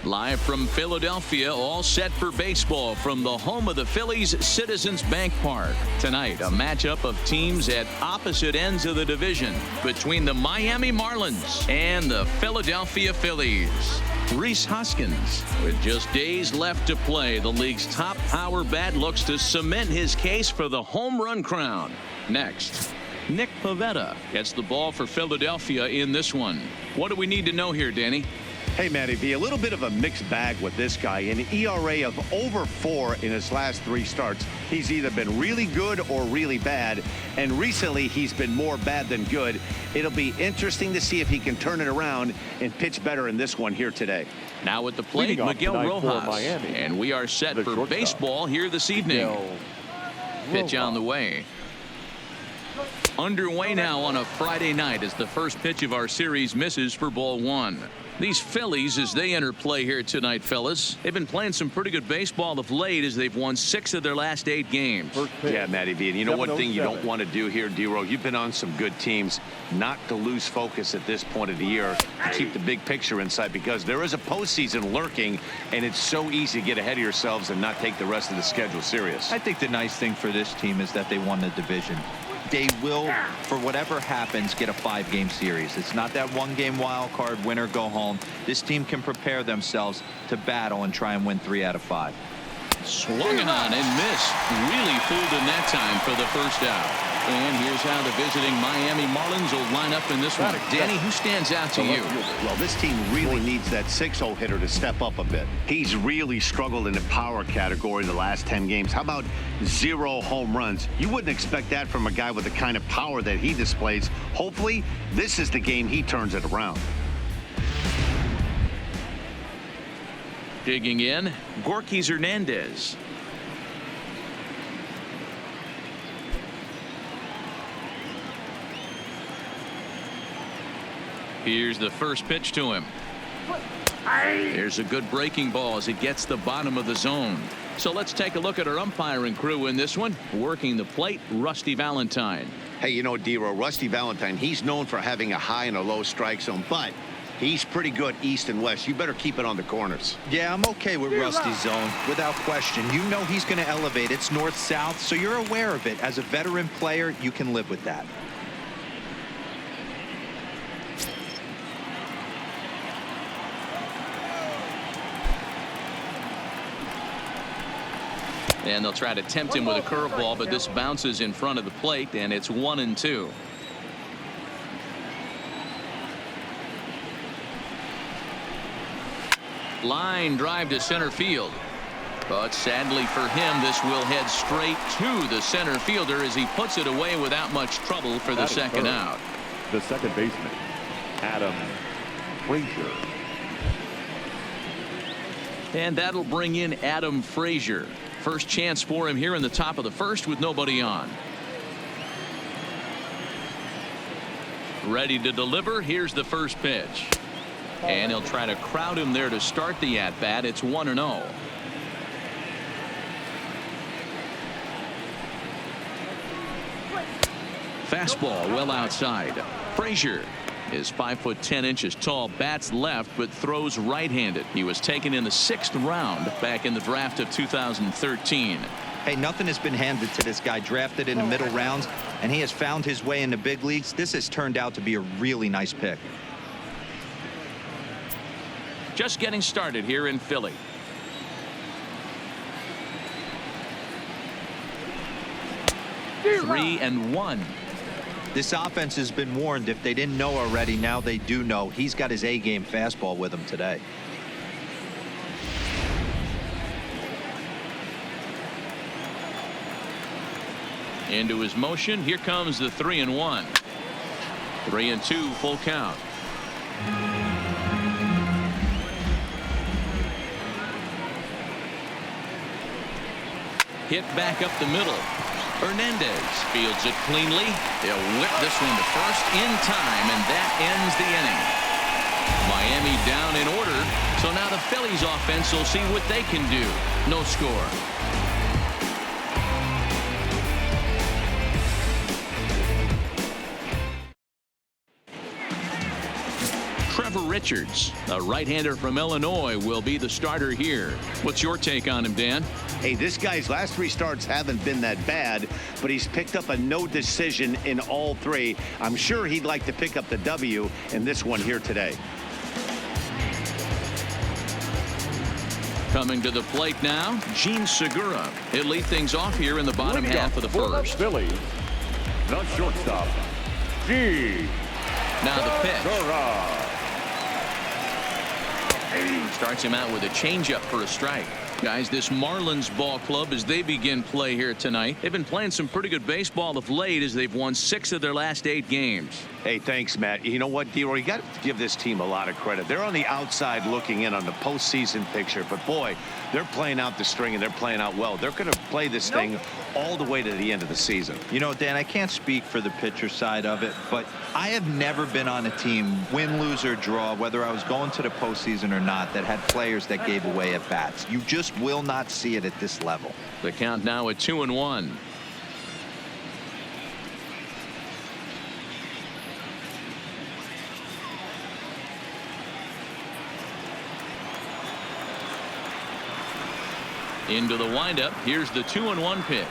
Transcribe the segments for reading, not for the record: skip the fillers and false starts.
Live from Philadelphia, all set for baseball from the home of the Phillies, Citizens Bank Park. Tonight, a matchup of teams at opposite ends of the division between the Miami Marlins and the Philadelphia Phillies. Rhys Hoskins, with just days left to play, the league's top power bat looks to cement his case for the home run crown. Next, Nick Pivetta gets the ball for Philadelphia in this one. What do we need to know here, Danny? Hey, Matty V, a little bit of a mixed bag with this guy. An ERA of over 4 in his last 3 starts. He's either been really good or really bad, and recently he's been more bad than good. It'll be interesting to see if he can turn it around and pitch better in this one here today. Now at the plate, Miguel Rojas, and we are set for baseball here this evening. Pitch on the way. Underway now on a Friday night as the first pitch of our series misses for ball 1. These Phillies, as they enter play here tonight, fellas, they've been playing some pretty good baseball of late as they've won 6 of their last 8 games. Yeah, Matty V, and you know one thing you don't want to do here, D-Row, you've been on some good teams, not to lose focus at this point of the year, to keep the big picture in sight, because there is a postseason lurking, and it's so easy to get ahead of yourselves and not take the rest of the schedule serious. I think the nice thing for this team is that they won the division. They will, for whatever happens, get a 5-game series. It's not that 1-game wild card, win or go home. This team can prepare themselves to battle and try and win 3 out of 5. Swung on and missed. Really fooled in that time for the first out. And here's how the visiting Miami Marlins will line up in this one. Danny, who stands out to you? Well, this team really needs that 6-0 hitter to step up a bit. He's really struggled in the power category the last 10 games. How about 0 home runs? You wouldn't expect that from a guy with the kind of power that he displays. Hopefully, this is the game he turns it around. Digging in, Gorky Hernandez. Here's the first pitch to him. There's a good breaking ball as it gets the bottom of the zone. So let's take a look at our umpiring crew in this one. Working the plate, Rusty Valentine. Hey, you know, D-Row, Rusty Valentine, he's known for having a high and a low strike zone, but he's pretty good east and west. You better keep it on the corners. Yeah, I'm okay with Rusty's zone, without question. You know he's going to elevate. It's north-south, so you're aware of it. As a veteran player, you can live with that. And they'll try to tempt him with a curveball, but this bounces in front of the plate, and it's 1-2. Line drive to center field. But sadly for him, this will head straight to the center fielder as he puts it away without much trouble for the second out. The second baseman, Adam Frazier. And that'll bring in Adam Frazier. First chance for him here in the top of the first with nobody on. Ready to deliver. Here's the first pitch. And he'll try to crowd him there to start the at-bat. It's 1-0. Fastball well outside. Frazier is 5'10" tall, bats left, but throws right-handed. He was taken in the 6th round back in the draft of 2013. Hey, nothing has been handed to this guy. Drafted in the middle rounds, and he has found his way in the big leagues. This has turned out to be a really nice pick. Just getting started here in Philly. Three and 1. This offense has been warned. If they didn't know already, now they do know. He's got his A-game fastball with him today. Into his motion. Here comes the 3-1. 3-2, full count. Hit back up the middle. Hernandez fields it cleanly. They'll whip this one to first in time, and that ends the inning. Miami down in order, so now the Phillies offense will see what they can do. No score. Trevor Richards, a right-hander from Illinois, will be the starter here. What's your take on him, Dan? Hey, this guy's last 3 starts haven't been that bad, but he's picked up a no decision in all 3. I'm sure he'd like to pick up the W in this one here today. Coming to the plate now, Gene Segura. He'll lead things off here in the bottom half of the first. Phillies, the shortstop, Gene Now the pitch. Segura. Starts him out with a changeup for a strike. Guys, this Marlins ball club, as they begin play here tonight, they've been playing some pretty good baseball of late as they've won 6 of their last 8 games. Hey, thanks, Matt. You know what, D-Roy, you got to give this team a lot of credit. They're on the outside looking in on the postseason picture, but boy, they're playing out the string and they're playing out well. They're going to play this thing all the way to the end of the season. You know, Dan, I can't speak for the pitcher side of it, but I have never been on a team, win, lose, or draw, whether I was going to the postseason or not, that had players that gave away at bats. You just will not see it at this level. The count now at 2-1. Into the windup. Here's the 2-1 pitch.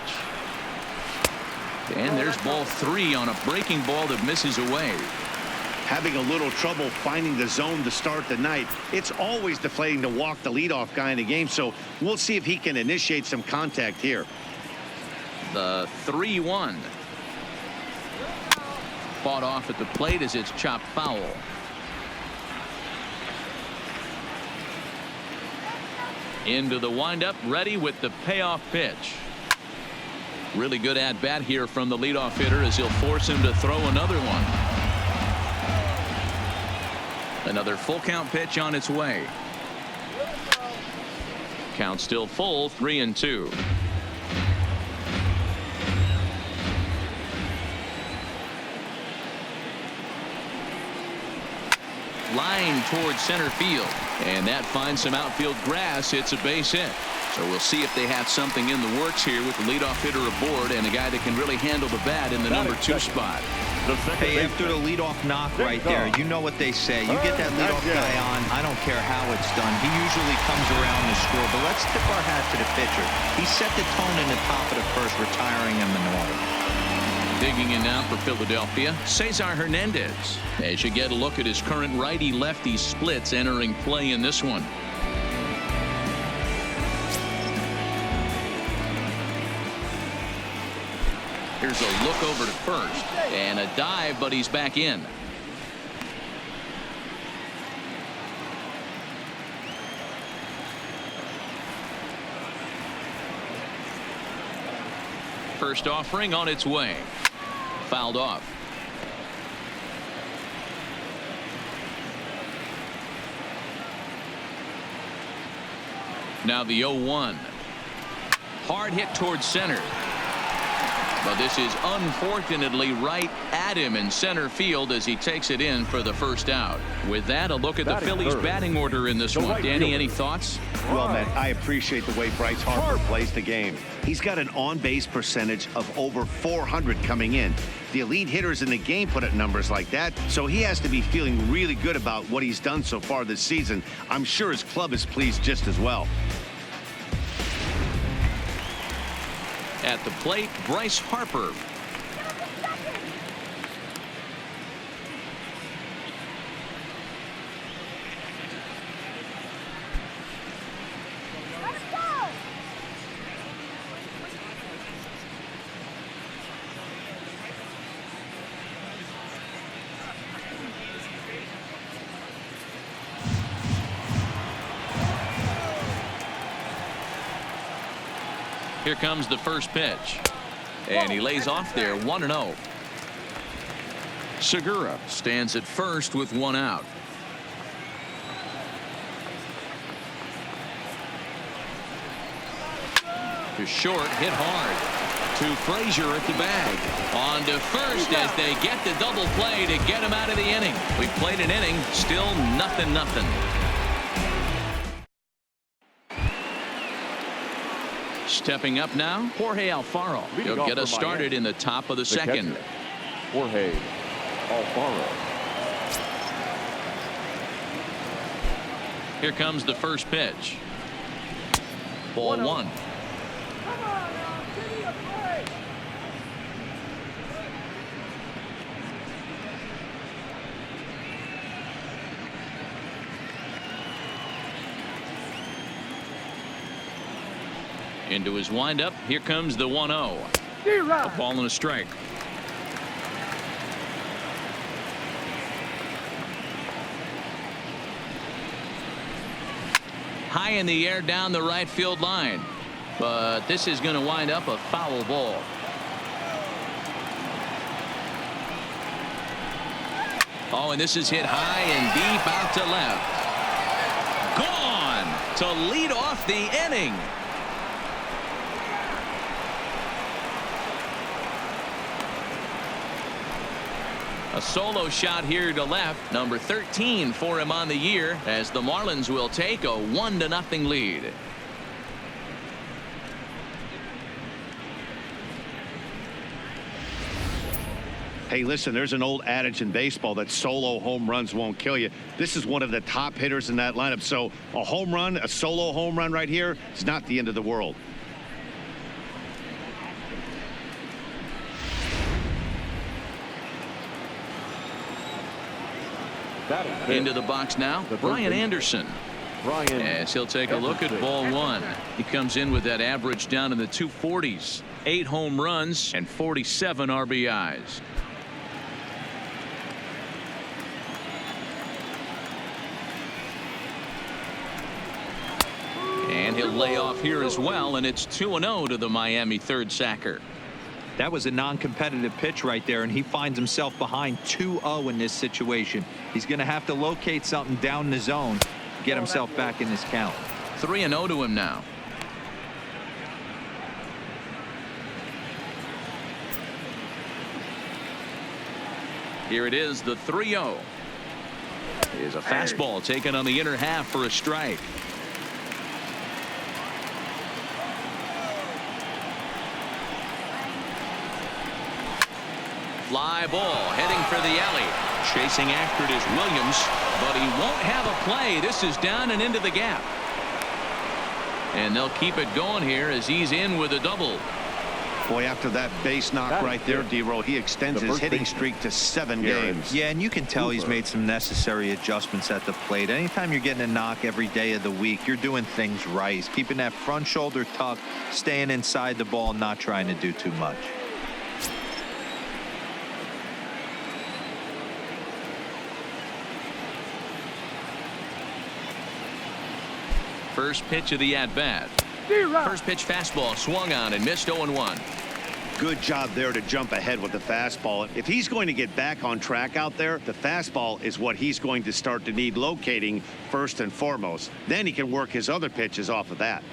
And there's ball 3 on a breaking ball that misses away. Having a little trouble finding the zone to start the night. It's always deflating to walk the leadoff guy in the game, so we'll see if he can initiate some contact here. The 3-1. Fought off at the plate as it's chopped foul. Into the windup, ready with the payoff pitch. Really good at bat here from the leadoff hitter as he'll force him to throw another one. Another full count pitch on its way. Count still full, 3-2. Line towards center field, and that finds some outfield grass. It's a base hit. So we'll see if they have something in the works here with the leadoff hitter aboard and a guy that can really handle the bat in the number 2 spot. Hey, after the leadoff knock right there, you know what they say. You get that leadoff guy on, I don't care how it's done. He usually comes around to score, but let's tip our hat to the pitcher. He set the tone in the top of the first, retiring him in order. Digging in now for Philadelphia, Cesar Hernandez. As you get a look at his current righty-lefty splits entering play in this one. Here's a look over to first and a dive, but he's back in. First offering on its way. Fouled off. Now the 0-1. Hard hit towards center. But this is unfortunately right at him in center field as he takes it in for the first out. With that, a look at the Phillies batting order in this one. Danny, any thoughts? Well, man, I appreciate the way Bryce Harper plays the game. He's got an on-base percentage of over 400 coming in. The elite hitters in the game put up numbers like that, so he has to be feeling really good about what he's done so far this season. I'm sure his club is pleased just as well. At the plate, Bryce Harper. Here comes the first pitch. And he lays off there, 1-0. Segura stands at first with 1 out. To short, hit hard. To Frazier at the bag. On to first as they get the double play to get him out of the inning. We played an inning, still 0-0. Stepping up now, Jorge Alfaro. He'll get us started in the top of the second. Jorge Alfaro. Here comes the first pitch. Ball 1. Into his windup. Here comes the 1-0. A ball and a strike. High in the air down the right field line, but this is going to wind up a foul ball. Oh, and this is hit high and deep out to left. Gone to lead off the inning. A solo shot here to left, number 13 for him on the year, as the Marlins will take a 1-0 lead. Hey, listen, there's an old adage in baseball that solo home runs won't kill you. This is one of the top hitters in that lineup. So a home run, a solo home run right here, it's not the end of the world. Into the box now, Brian Anderson. As he'll take a look at ball 1. He comes in with that average down in the 240s. 8 home runs and 47 RBIs. And he'll lay off here as well, and it's 2-0 to the Miami third sacker. That was a non-competitive pitch right there, and he finds himself behind 2-0 in this situation. He's going to have to locate something down the zone to get himself back in this count. 3-0 to him now. Here it is, the 3-0. Here's a fastball taken on the inner half for a strike. Fly ball heading for the alley. Chasing after it is Williams, but he won't have a play. This is down and into the gap. And they'll keep it going here as he's in with a double. Boy, after that base knock right there, D-Roll, he extends his hitting streak to 7 games. Yeah, and you can tell he's made some necessary adjustments at the plate. Anytime you're getting a knock every day of the week, you're doing things right. He's keeping that front shoulder tucked, staying inside the ball, not trying to do too much. First pitch of the at-bat. First pitch fastball swung on and missed 0-1. Good job there to jump ahead with the fastball. If he's going to get back on track out there, the fastball is what he's going to start to need locating first and foremost. Then he can work his other pitches off of that.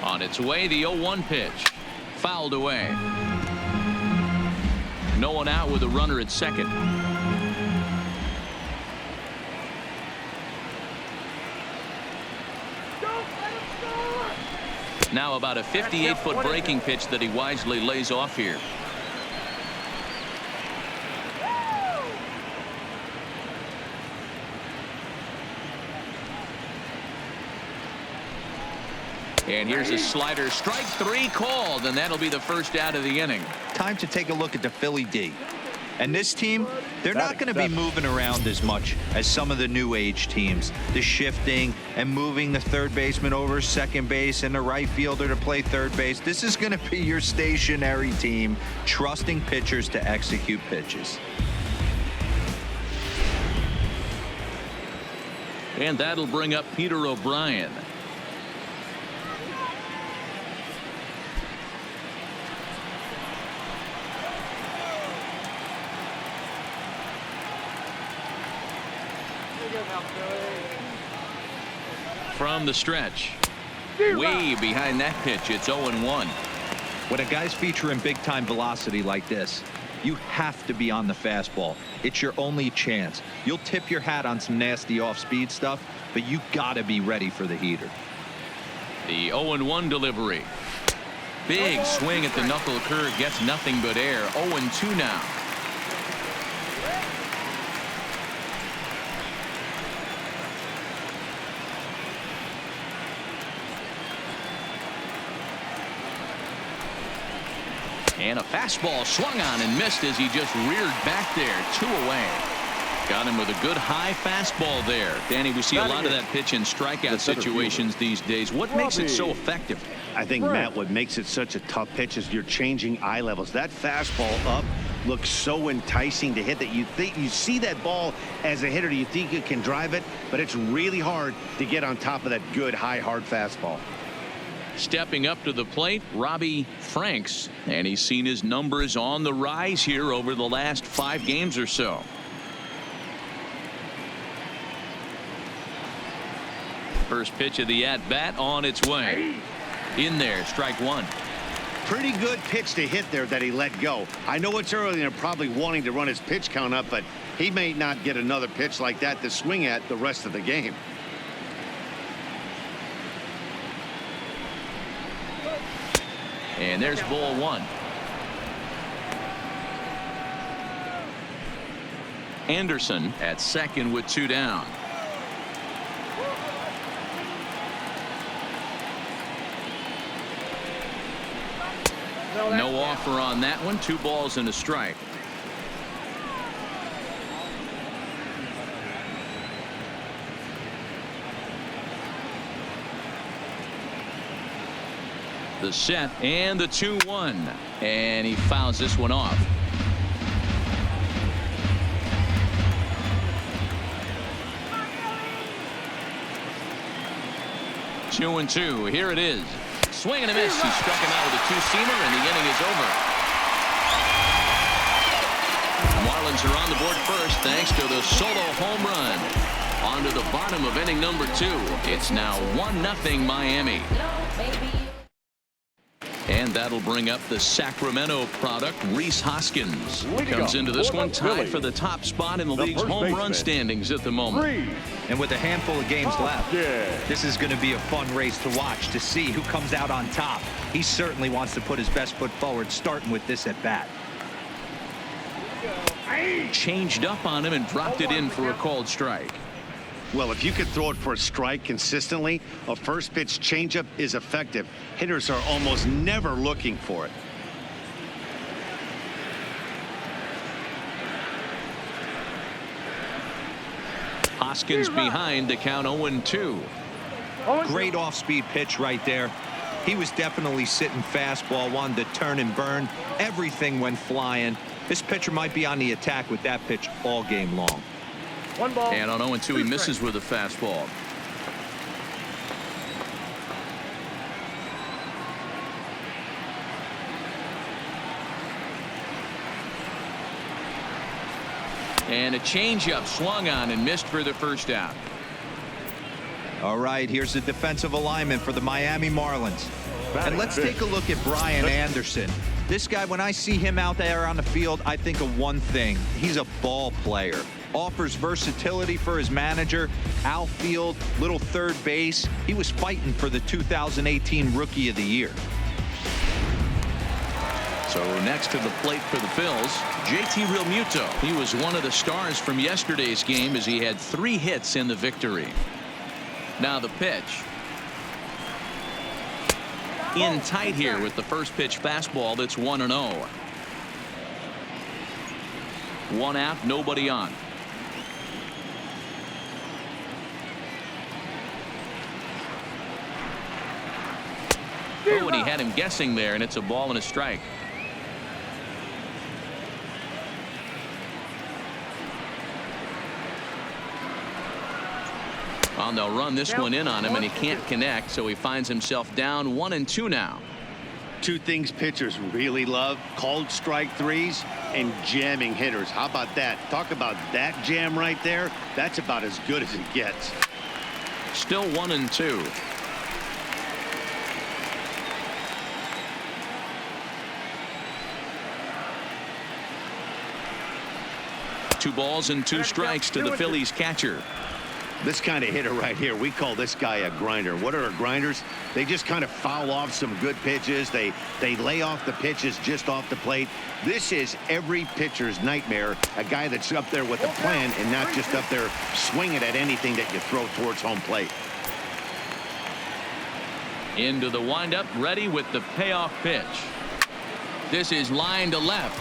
On its way, the 0-1 pitch. Fouled away. No one out with a runner at second. Now about a 58-foot breaking pitch that he wisely lays off here. And here's a slider, strike 3 called, and that'll be the first out of the inning. Time to take a look at the Philly D. And this team, they're not going to be moving around as much as some of the new age teams. The shifting and moving the third baseman over second base and the right fielder to play third base. This is going to be your stationary team, trusting pitchers to execute pitches. And that'll bring up Peter O'Brien. From the stretch, way behind that pitch, it's 0-1. When a guy's featuring big-time velocity like this, you have to be on the fastball. It's your only chance. You'll tip your hat on some nasty off-speed stuff, but you got to be ready for the heater. The 0-1 delivery. Big swing at the knuckle curve, gets nothing but air. 0-2 now. And a fastball swung on and missed as he just reared back there. 2 away. Got him with a good high fastball there. Danny, we see a lot of that pitch in strikeout situations these days. What makes it so effective? I think, Matt, what makes it such a tough pitch is you're changing eye levels. That fastball up looks so enticing to hit that you think you see that ball as a hitter. You think you can drive it, but it's really hard to get on top of that good high hard fastball. Stepping up to the plate, Robbie Franks, and he's seen his numbers on the rise here over the last 5 games or so. First pitch of the at-bat on its way. In there, strike 1. Pretty good pitch to hit there that he let go. I know it's early and they're probably wanting to run his pitch count up, but he may not get another pitch like that to swing at the rest of the game. And there's ball 1. Anderson at second with 2 down. No offer on that one. 2 balls and a strike. The set and the 2-1, and he fouls this one off. Two and 2. Here it is. Swing and a miss. He struck him out with a 2-seamer, and the inning is over. Marlins are on the board first thanks to the solo home run. On to the bottom of inning number 2. It's now 1-0 Miami. And that'll bring up the Sacramento product, Rhys Hoskins. Comes into this one tied for the top spot in the league's home run standings at the moment. And with a handful of games left, this is going to be a fun race to watch to see who comes out on top. He certainly wants to put his best foot forward, starting with this at bat. Changed up on him and dropped it in for a called strike. Well, if you could throw it for a strike consistently, a first pitch changeup is effective. Hitters are almost never looking for it. Hoskins behind to count 0-2. Great off-speed pitch right there. He was definitely sitting fastball, wanted to turn and burn. Everything went flying. This pitcher might be on the attack with that pitch all game long. And on 0-2, he misses with a fastball. And a changeup swung on and missed for the first out. All right, here's the defensive alignment for the Miami Marlins. And let's take a look at Brian Anderson. This guy, when I see him out there on the field, I think of one thing. He's a ball player. Offers versatility for his manager. Outfield, little third base. He was fighting for the 2018 Rookie of the Year. So next to the plate for the Phils, JT Realmuto. He was one of the stars from yesterday's game as he had 3 hits in the victory. Now the pitch. In tight here with the first pitch fastball. That's 1-0. 1 out, nobody on. Oh, and he had him guessing there, and it's a ball and a strike. Well, they'll run this one in on him, and he can't connect, so he finds himself down 1-2 now. 2 things pitchers really love: called strike threes and jamming hitters. How about that? Talk about that jam right there. That's about as good as it gets. Still 1-2. Two balls and 2 strikes to the Phillies catcher. This kind of hitter right here, we call this guy a grinder. What are grinders? They just kind of foul off some good pitches. They lay off the pitches just off the plate. This is every pitcher's nightmare, a guy that's up there with a plan and not just up there swinging at anything that you throw towards home plate. Into the windup, ready with the payoff pitch. This is line to left.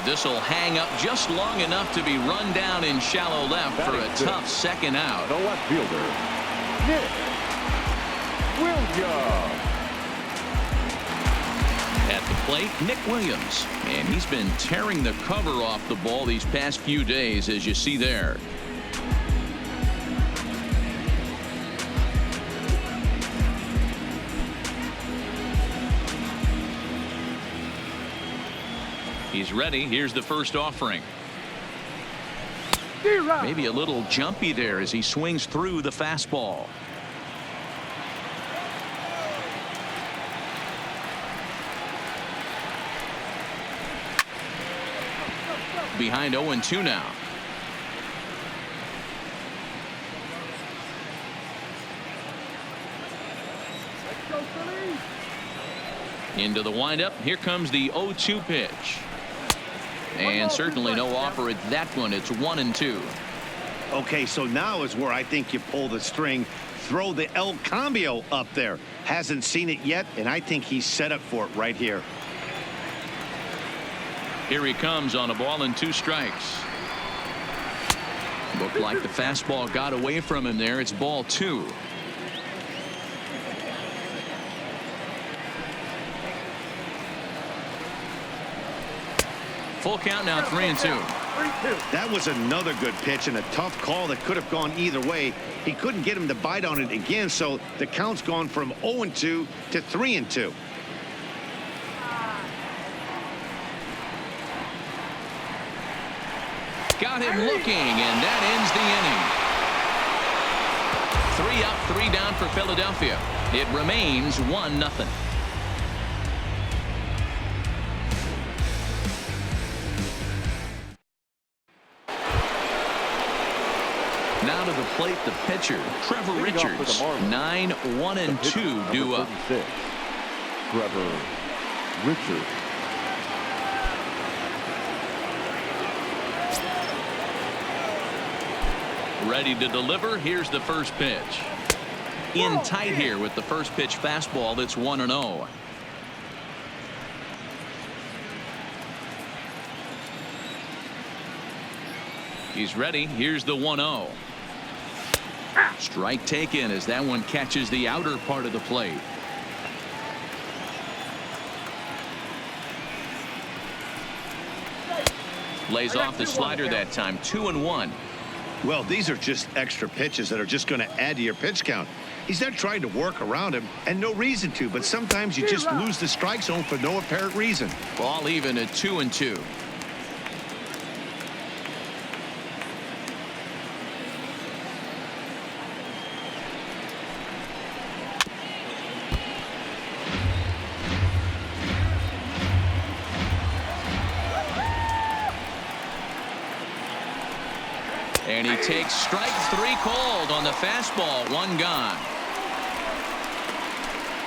This will hang up just long enough to be run down in shallow left for a tough second out. The left fielder, Nick Williams. At the plate, Nick Williams. And he's been tearing the cover off the ball these past few days, as you see there. He's ready. Here's the first offering. Maybe a little jumpy there as he swings through the fastball. Behind 0-2 now. Into the windup. Here comes the 0-2 pitch. And certainly no offer at that one. It's 1-2. Okay, so now is where I think you pull the string. Throw the El Cambio up there. Hasn't seen it yet, and I think he's set up for it right here. Here he comes on a ball and 2 strikes. Looked like the fastball got away from him there. It's ball 2. Full count now, 3-2. That was another good pitch and a tough call that could have gone either way. He couldn't get him to bite on it again, so the count's gone from 0-2 to 3-2. Got him looking, and that ends the inning. 3 up, 3 down for Philadelphia. It remains 1-0. Now to the plate, the pitcher, Trevor Richards. 9-1-2 due up. Trevor Richards. Ready to deliver. Here's the first pitch. In tight here with the first pitch fastball. That's 1-0. He's ready. Here's the 1-0. Strike taken as that one catches the outer part of the plate. Lays off the slider that time. 2-1. Well, these are just extra pitches that are just going to add to your pitch count. He's not trying to work around him, and no reason to, but sometimes you just lose the strike zone for no apparent reason. Ball even at 2-2. And he takes strike 3 called on the fastball. 1 gone.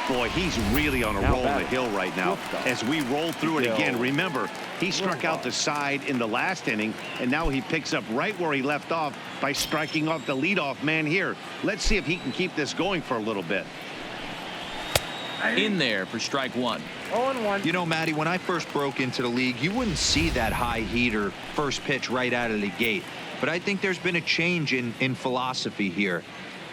Boy, he's really on a roll on the hill right now. As we roll through it again, remember, he struck out the side in the last inning, and now he picks up right where he left off by striking off the leadoff man here. Let's see if he can keep this going for a little bit. In there for strike 1. 0-1. You know, Matty, when I first broke into the league, you wouldn't see that high heater first pitch right out of the gate. But I think there's been a change in philosophy here.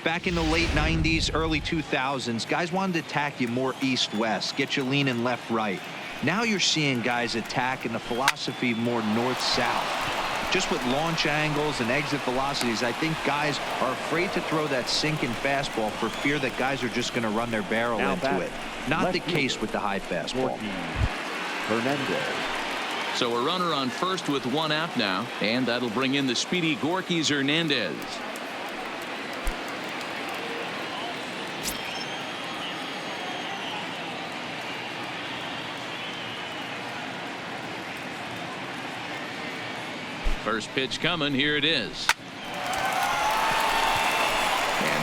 Back in the late 90s, early 2000s, guys wanted to attack you more east-west, get you leaning left-right. Now you're seeing guys attack in the philosophy more north-south. Just with launch angles and exit velocities, I think guys are afraid to throw that sinking fastball for fear that guys are just going to run their barrel into it. Not the case with the high fastball. Hernandez. So a runner on first with 1 out now, and that'll bring in the speedy Gorkys Hernandez. First pitch coming. Here it is.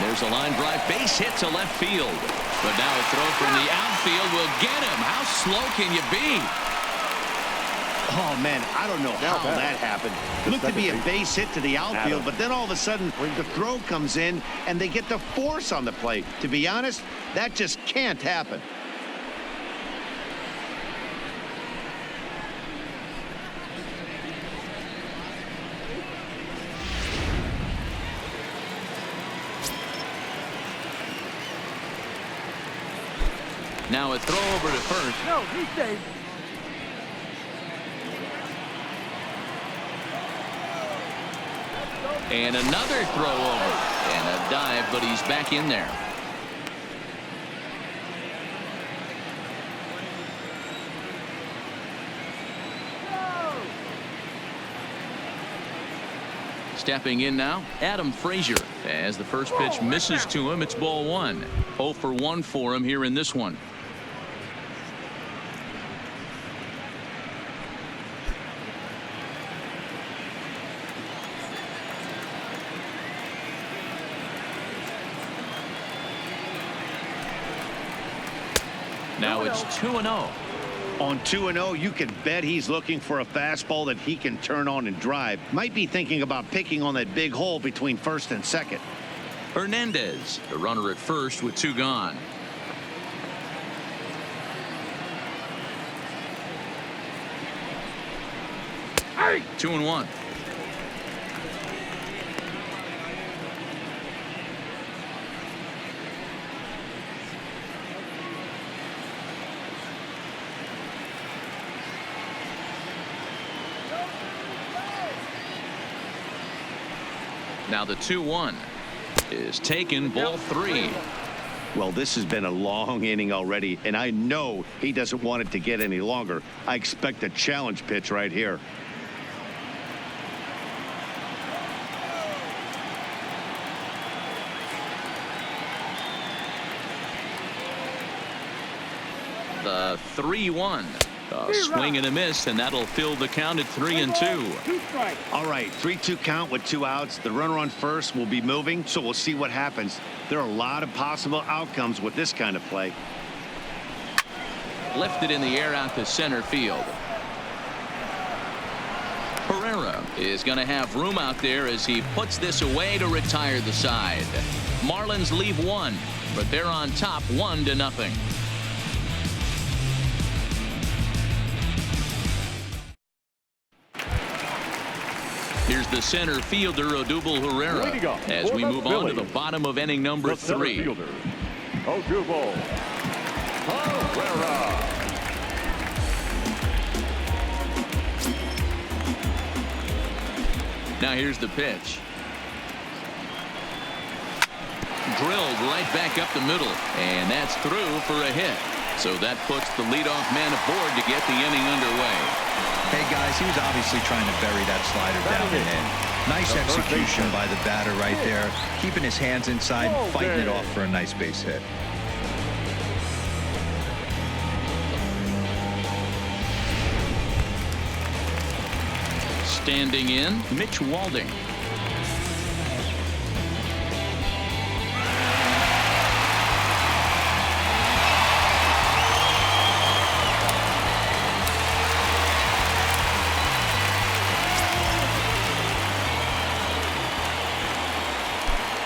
There's a line drive base hit to left field. But now a throw from the outfield will get him. How slow can you be? Oh, man, I don't know how that happened. It looked to be a base hit to the outfield, but then all of a sudden, the throw comes in, and they get the force on the plate. To be honest, that just can't happen. Now a throw over to first. No, he's safe. And another throw over. And a dive, but he's back in there. Stepping in now, Adam Frazier. As the first pitch misses to him, it's ball one. 0 for 1 for him here in this one. Now it's 2-0. On 2-0, you can bet he's looking for a fastball that he can turn on and drive. Might be thinking about picking on that big hole between first and second. Hernandez, the runner at first with 2 gone. Hey! 2-1. Now the 2-1 is taken, ball 3. Well, this has been a long inning already, and I know he doesn't want it to get any longer. I expect a challenge pitch right here. The 3-1. A swing and a miss, and that'll fill the count at 3-2. 2 strikes. All right, 3-2 count with 2 outs. The runner on first will be moving, so we'll see what happens. There are a lot of possible outcomes with this kind of play. Lifted in the air out to center field. Pereira is going to have room out there as he puts this away to retire the side. Marlins leave 1, but they're on top 1-0. Here's the center fielder, Odubel Herrera, as we move on to the bottom of inning number 3. Odubel Herrera. Now here's the pitch. Drilled right back up the middle, and that's through for a hit. So that puts the leadoff man aboard to get the inning underway. Hey, guys, he was obviously trying to bury that slider down and in. Nice execution by the batter right there, keeping his hands inside, fighting it off for a nice base hit. Standing in, Mitch Walding.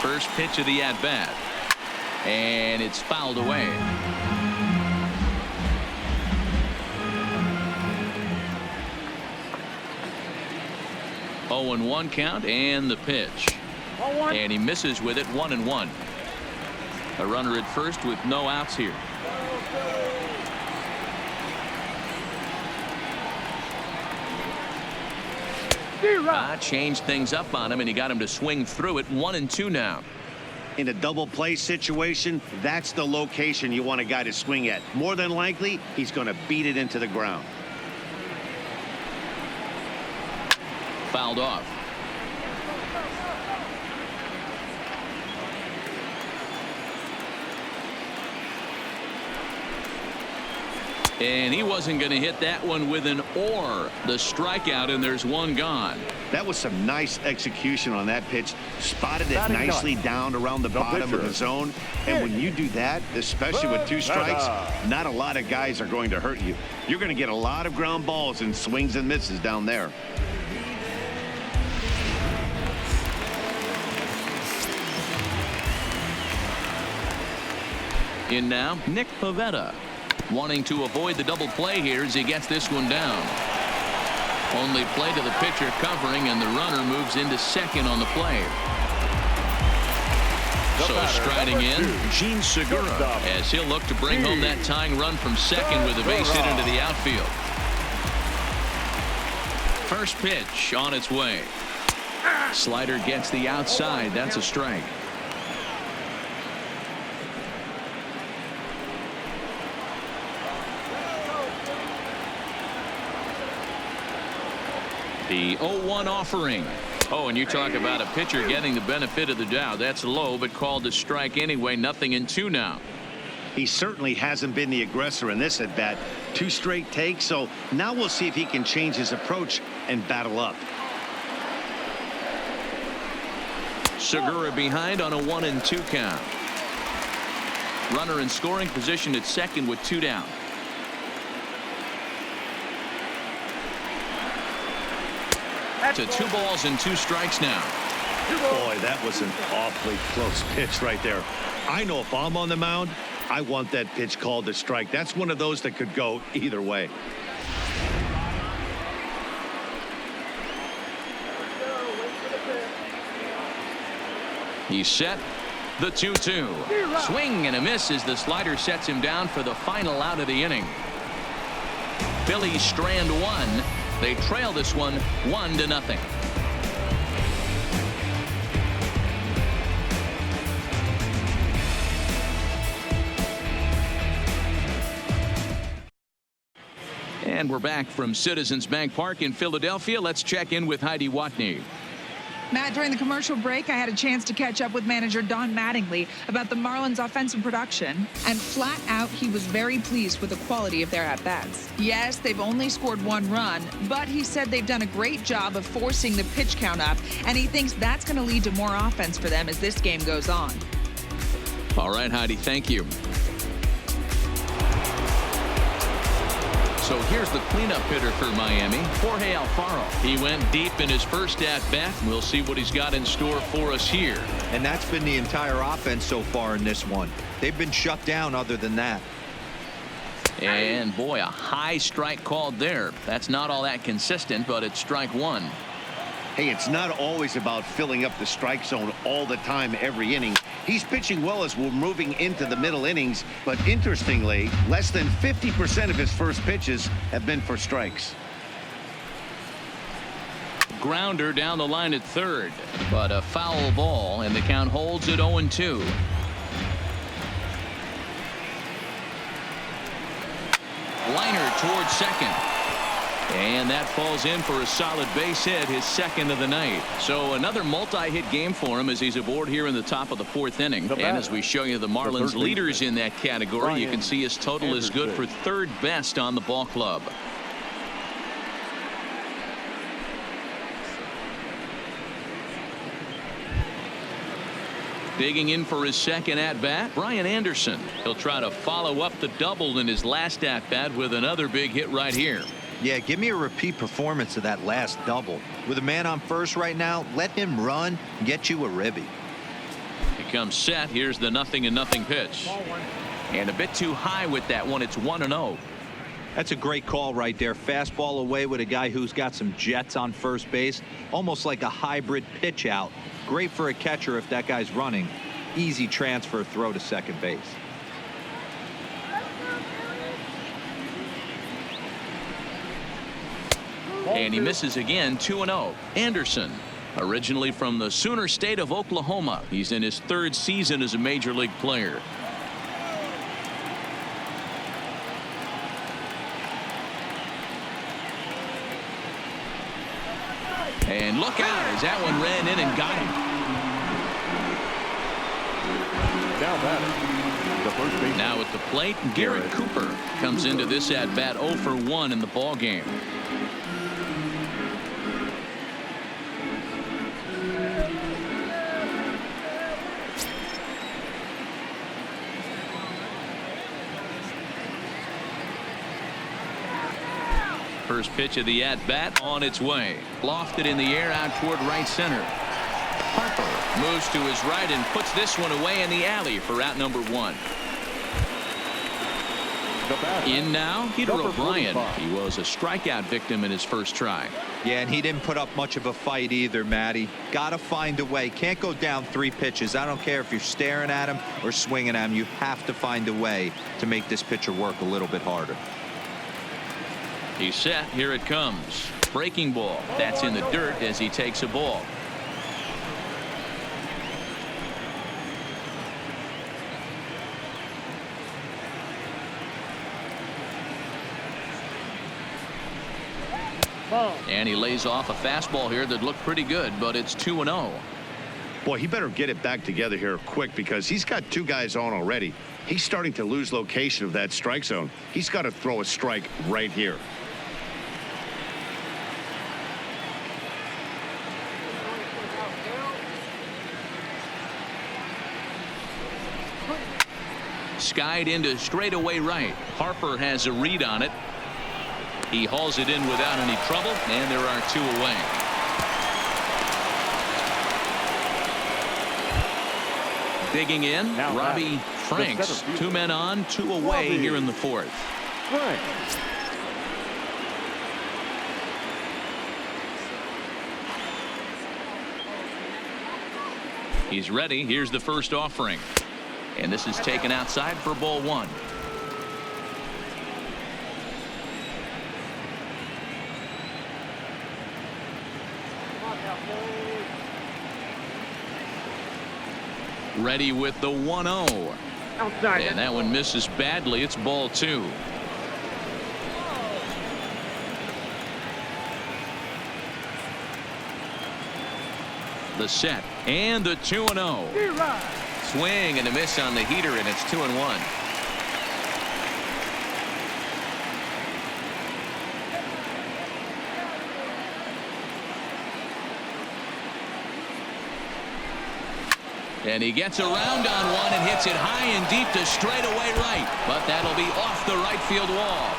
First pitch of the at-bat, and it's fouled away. Oh, and 1 count, and the pitch, and he misses with it. 1-1. A runner at first with no outs here. Changed things up on him, and he got him to swing through it. 1-2 now. In a double play situation, that's the location you want a guy to swing at. More than likely, he's going to beat it into the ground. Fouled off. And he wasn't going to hit that one with an or. The strikeout, and there's one gone. That was some nice execution on that pitch. Spotted it nicely down around the bottom of the zone. And when you do that, especially with 2 strikes, not a lot of guys are going to hurt you. You're going to get a lot of ground balls and swings and misses down there. In now, Nick Pivetta. Wanting to avoid the double play here as he gets this one down. Only play to the pitcher covering, and the runner moves into second on the play. So striding in, Gene Segura, as he'll look to bring home that tying run from second with a base hit into the outfield. First pitch on its way. Slider gets the outside. That's a strike. The 0-1 offering. Oh, and you talk about a pitcher getting the benefit of the doubt. That's low, but called a strike anyway. Nothing in 2 now. He certainly hasn't been the aggressor in this at bat. 2 straight takes, so now we'll see if he can change his approach and battle up. Segura behind on a 1-2 count. Runner in scoring position at second with 2 down. To 2 balls and 2 strikes now. Boy, that was an awfully close pitch right there. I know if I'm on the mound, I want that pitch called a strike. That's one of those that could go either way. He's set. The 2-2. Swing and a miss as the slider sets him down for the final out of the inning. Phillies strand 1. They trail this one 1-0. And we're back from Citizens Bank Park in Philadelphia. Let's check in with Heidi Watney. Matt, during the commercial break, I had a chance to catch up with manager Don Mattingly about the Marlins' offensive production. And flat out, he was very pleased with the quality of their at-bats. Yes, they've only scored 1 run, but he said they've done a great job of forcing the pitch count up, and he thinks that's going to lead to more offense for them as this game goes on. All right, Heidi, thank you. So here's the cleanup hitter for Miami, Jorge Alfaro. He went deep in his first at-bat. We'll see what he's got in store for us here. And that's been the entire offense so far in this one. They've been shut down other than that. And boy, a high strike called there. That's not all that consistent, but it's strike 1. Hey, it's not always about filling up the strike zone all the time every inning. He's pitching well as we're moving into the middle innings, but interestingly, less than 50% of his first pitches have been for strikes. Grounder down the line at third, but a foul ball, and the count holds at 0-2. Liner towards second. And that falls in for a solid base hit, his second of the night. So another multi-hit game for him as he's aboard here in the top of the 4th inning. And as we show you the Marlins leaders in that category, you can see his total is good for 3rd best on the ball club. Digging in for his second at-bat, Brian Anderson. He'll try to follow up the double in his last at-bat with another big hit right here. Yeah, give me a repeat performance of that last double. With a man on first right now, let him run and get you a ribby. He comes set. Here's the 0-0 pitch. And a bit too high with that one. It's 1-0. That's a great call right there. Fastball away with a guy who's got some jets on first base. Almost like a hybrid pitch out. Great for a catcher if that guy's running. Easy transfer throw to second base. And he misses again, 2-0. Anderson, originally from the Sooner State of Oklahoma. He's in his 3rd season as a major league player. And look out as that one ran in and got him. Now batting, the first base. Now at the plate, Garrett Cooper comes into this at bat 0 for 1 in the ball game. First pitch of the at-bat on its way. Lofted in the air out toward right center. Harper moves to his right and puts this one away in the alley for out number 1. In now, Peter O'Brien. He was a strikeout victim in his first try. Yeah, and he didn't put up much of a fight either, Matty. Got to find a way. Can't go down 3 pitches. I don't care if you're staring at him or swinging at him. You have to find a way to make this pitcher work a little bit harder. He's set. Here it comes. Breaking ball. That's in the dirt as he takes a ball. And he lays off a fastball here that looked pretty good, but it's 2-0. Boy, he better get it back together here quick because he's got 2 guys on already. He's starting to lose location of that strike zone. He's got to throw a strike right here. Skied into straightaway right. Harper has a read on it. He hauls it in without any trouble, and there are 2 away. Digging in, now Robbie Franks. 2 men on, 2 away Robbie here in the 4th. Franks. He's ready. Here's the first offering. And this is taken outside for ball 1. Ready with the 1-0. And that one misses badly. It's ball 2. The set and the 2-0. Swing and a miss on the heater, and it's 2-1. And he gets around on one and hits it high and deep to straightaway right. But that'll be off the right field wall.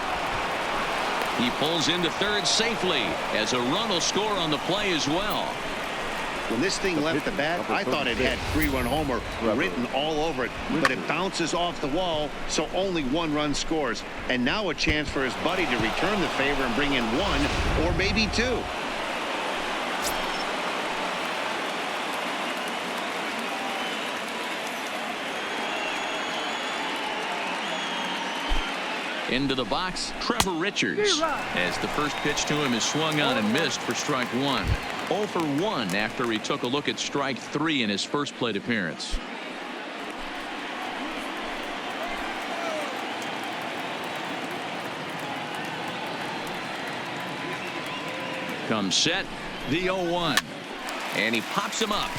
He pulls into third safely as a run will score on the play as well. When this thing left the bat, I thought it had 3-run homer written all over it, but it bounces off the wall, so only 1 run scores. And now a chance for his buddy to return the favor and bring in 1 or maybe 2. Into the box, Trevor Richards, as the first pitch to him is swung on and missed for strike 1. 0 for 1 after he took a look at strike 3 in his first plate appearance. Comes set, the 0-1. And he pops him up,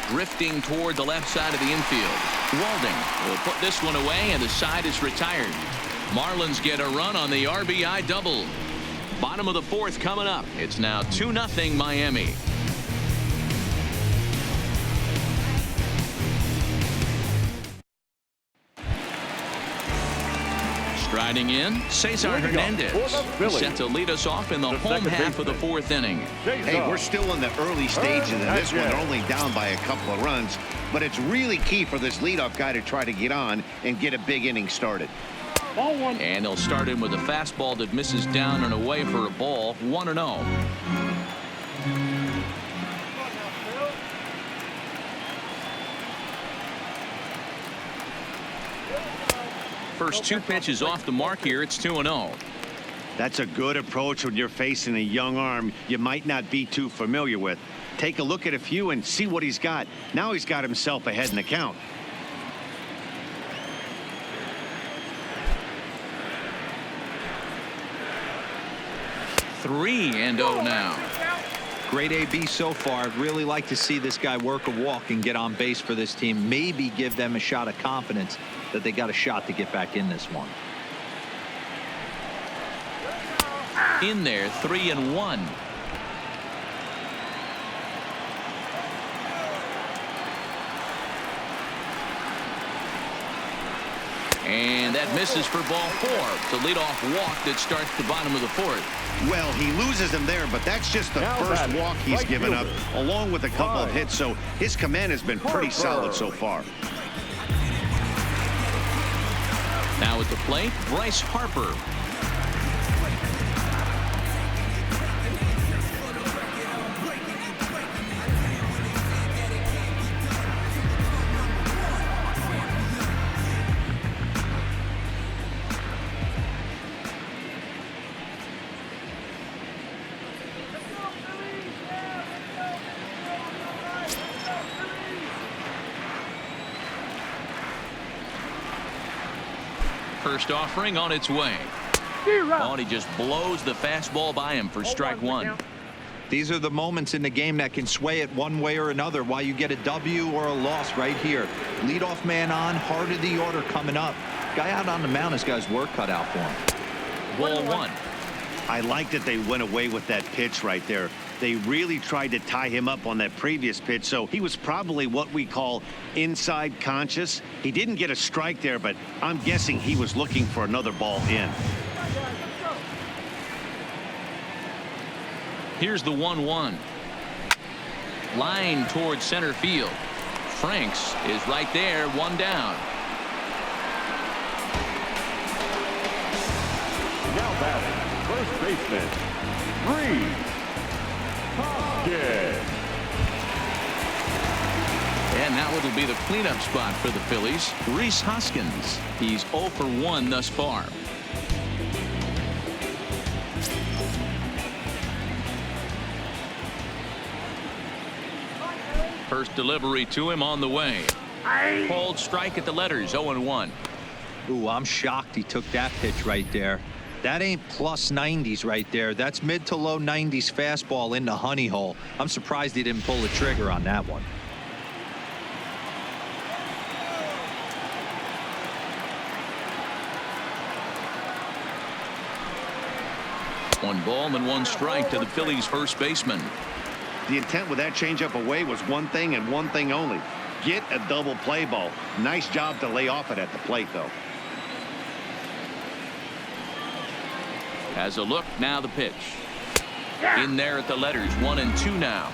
drifting toward the left side of the infield. Walding will put this one away, and the side is retired. Marlins get a run on the RBI double. Bottom of the 4th coming up. It's now 2-0 Miami. Striding in, Cesar Hernandez, set to lead us off in the home half of the 4th inning. Hey, we're still in the early stages of this one. They're only down by a couple of runs, but it's really key for this leadoff guy to try to get on and get a big inning started. And they'll start in with a fastball that misses down and away for a ball. 1-0. First 2 pitches off the mark here. It's 2-0. That's a good approach when you're facing a young arm you might not be too familiar with. Take a look at a few and see what he's got. Now he's got himself ahead in the count. Three and 0 now. Great AB so far. I'd really like to see this guy work a walk and get on base for this team. Maybe give them a shot of confidence that they got a shot to get back in this one. In there, 3-1. And that misses for ball 4. It's a leadoff walk that starts the bottom of the 4th. Well, he loses him there, but that's just the first walk he's given up, along with a couple of hits, so his command has been pretty solid so far. Now at the plate, Bryce Harper. First offering on its way. Oh, and he just blows the fastball by him for strike 1. These are the moments in the game that can sway it one way or another, why you get a W or a loss right here. Leadoff man on, heart of the order coming up. Guy out on the mound has got his work cut out for him. Ball 1. I like that they went away with that pitch right there. They really tried to tie him up on that previous pitch, so he was probably what we call inside conscious. He didn't get a strike there, but I'm guessing he was looking for another ball in. Here's the 1-1. Line towards center field. Franks is right there, 1 down. Now batting, first baseman, And now it'll be the cleanup spot for the Phillies. Rhys Hoskins. He's 0 for 1 thus far. First delivery to him on the way. Called strike at the letters, 0-1. Ooh, I'm shocked he took that pitch right there. That ain't plus 90s right there. That's mid to low 90s fastball in the honey hole. I'm surprised he didn't pull the trigger on that one. One ball and 1 strike to the Phillies first baseman. The intent with that changeup away was one thing and one thing only. Get a double play ball. Nice job to lay off it at the plate, though. Has a look, now the pitch. In there at the letters, 1-2 now.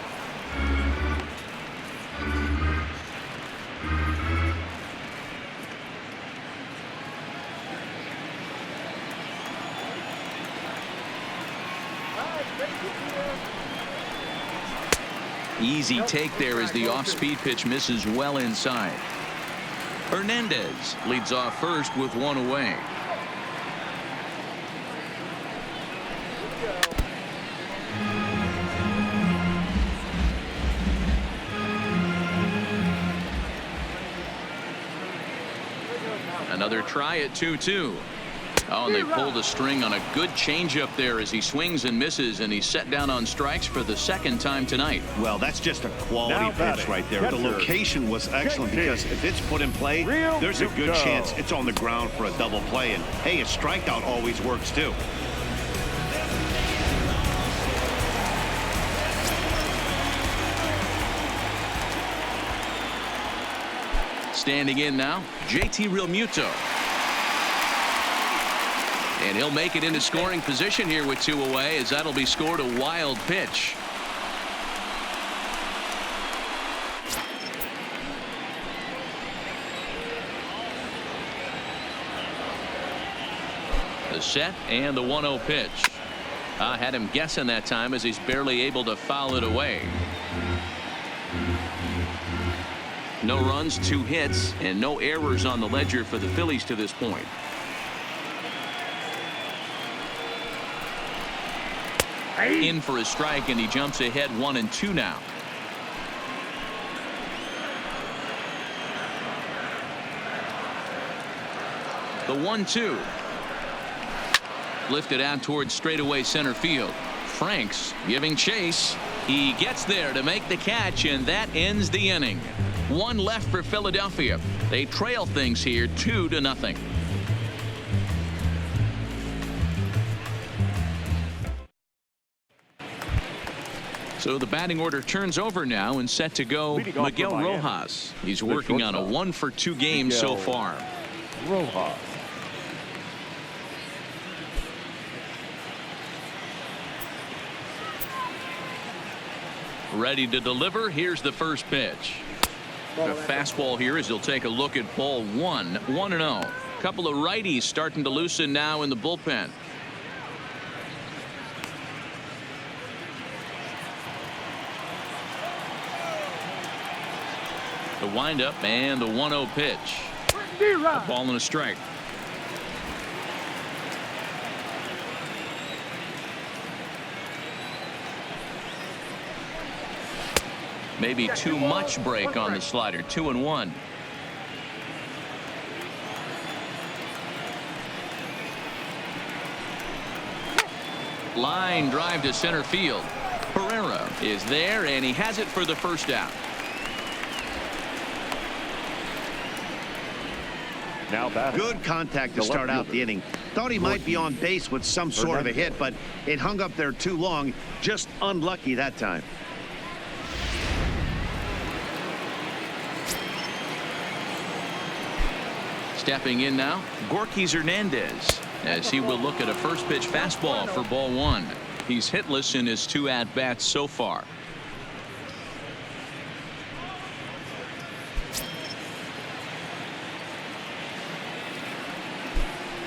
Easy take there as the off-speed pitch misses well inside. Hernandez leads off first with 1 away. Another try at 2-2. Oh, and they pulled a string on a good changeup there as he swings and misses, and he's set down on strikes for the 2nd time tonight. Well, that's just a quality pitch right there. The location was excellent because if it's put in play, there's a good chance it's on the ground for a double play. And hey, a strikeout always works too. Standing in now, JT Realmuto. And he'll make it into scoring position here with 2 away, as that'll be scored a wild pitch. The set and the 1-0 pitch. Had him guessing that time as he's barely able to foul it away. No runs, 2 hits, and no errors on the ledger for the Phillies to this point. In for a strike, and he jumps ahead 1-2 now. The 1-2. Lifted out towards straightaway center field. Franks giving chase. He gets there to make the catch, and that ends the inning. One left for Philadelphia. They trail things here 2-0. So the batting order turns over now and set to go Miguel Rojas. He's working on a 1-for-2 game so far. Rojas. Ready to deliver. Here's the first pitch. The fastball here as he'll take a look at ball 1. 1-0. Couple of righties starting to loosen now in the bullpen. The windup and the 1-0 pitch. A ball and a strike. Maybe too much break on the slider. 2-1. Line drive to center field. Pereira is there, and he has it for the first out. Now batting. Good contact to start out the inning. Thought he might be on base with some sort of a hit, but it hung up there too long. Just unlucky that time. Stepping in now, Gorkys Hernandez, as he will look at a first pitch fastball for ball 1. He's hitless in his 2 at-bats so far.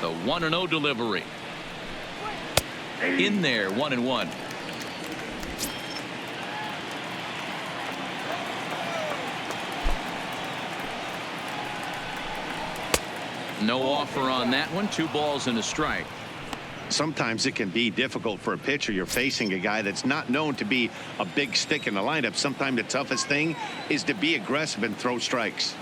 The 1-0 delivery. In there, 1-1. No offer on that one. 2 balls and a strike. Sometimes it can be difficult for a pitcher. You're facing a guy that's not known to be a big stick in the lineup. Sometimes the toughest thing is to be aggressive and throw strikes.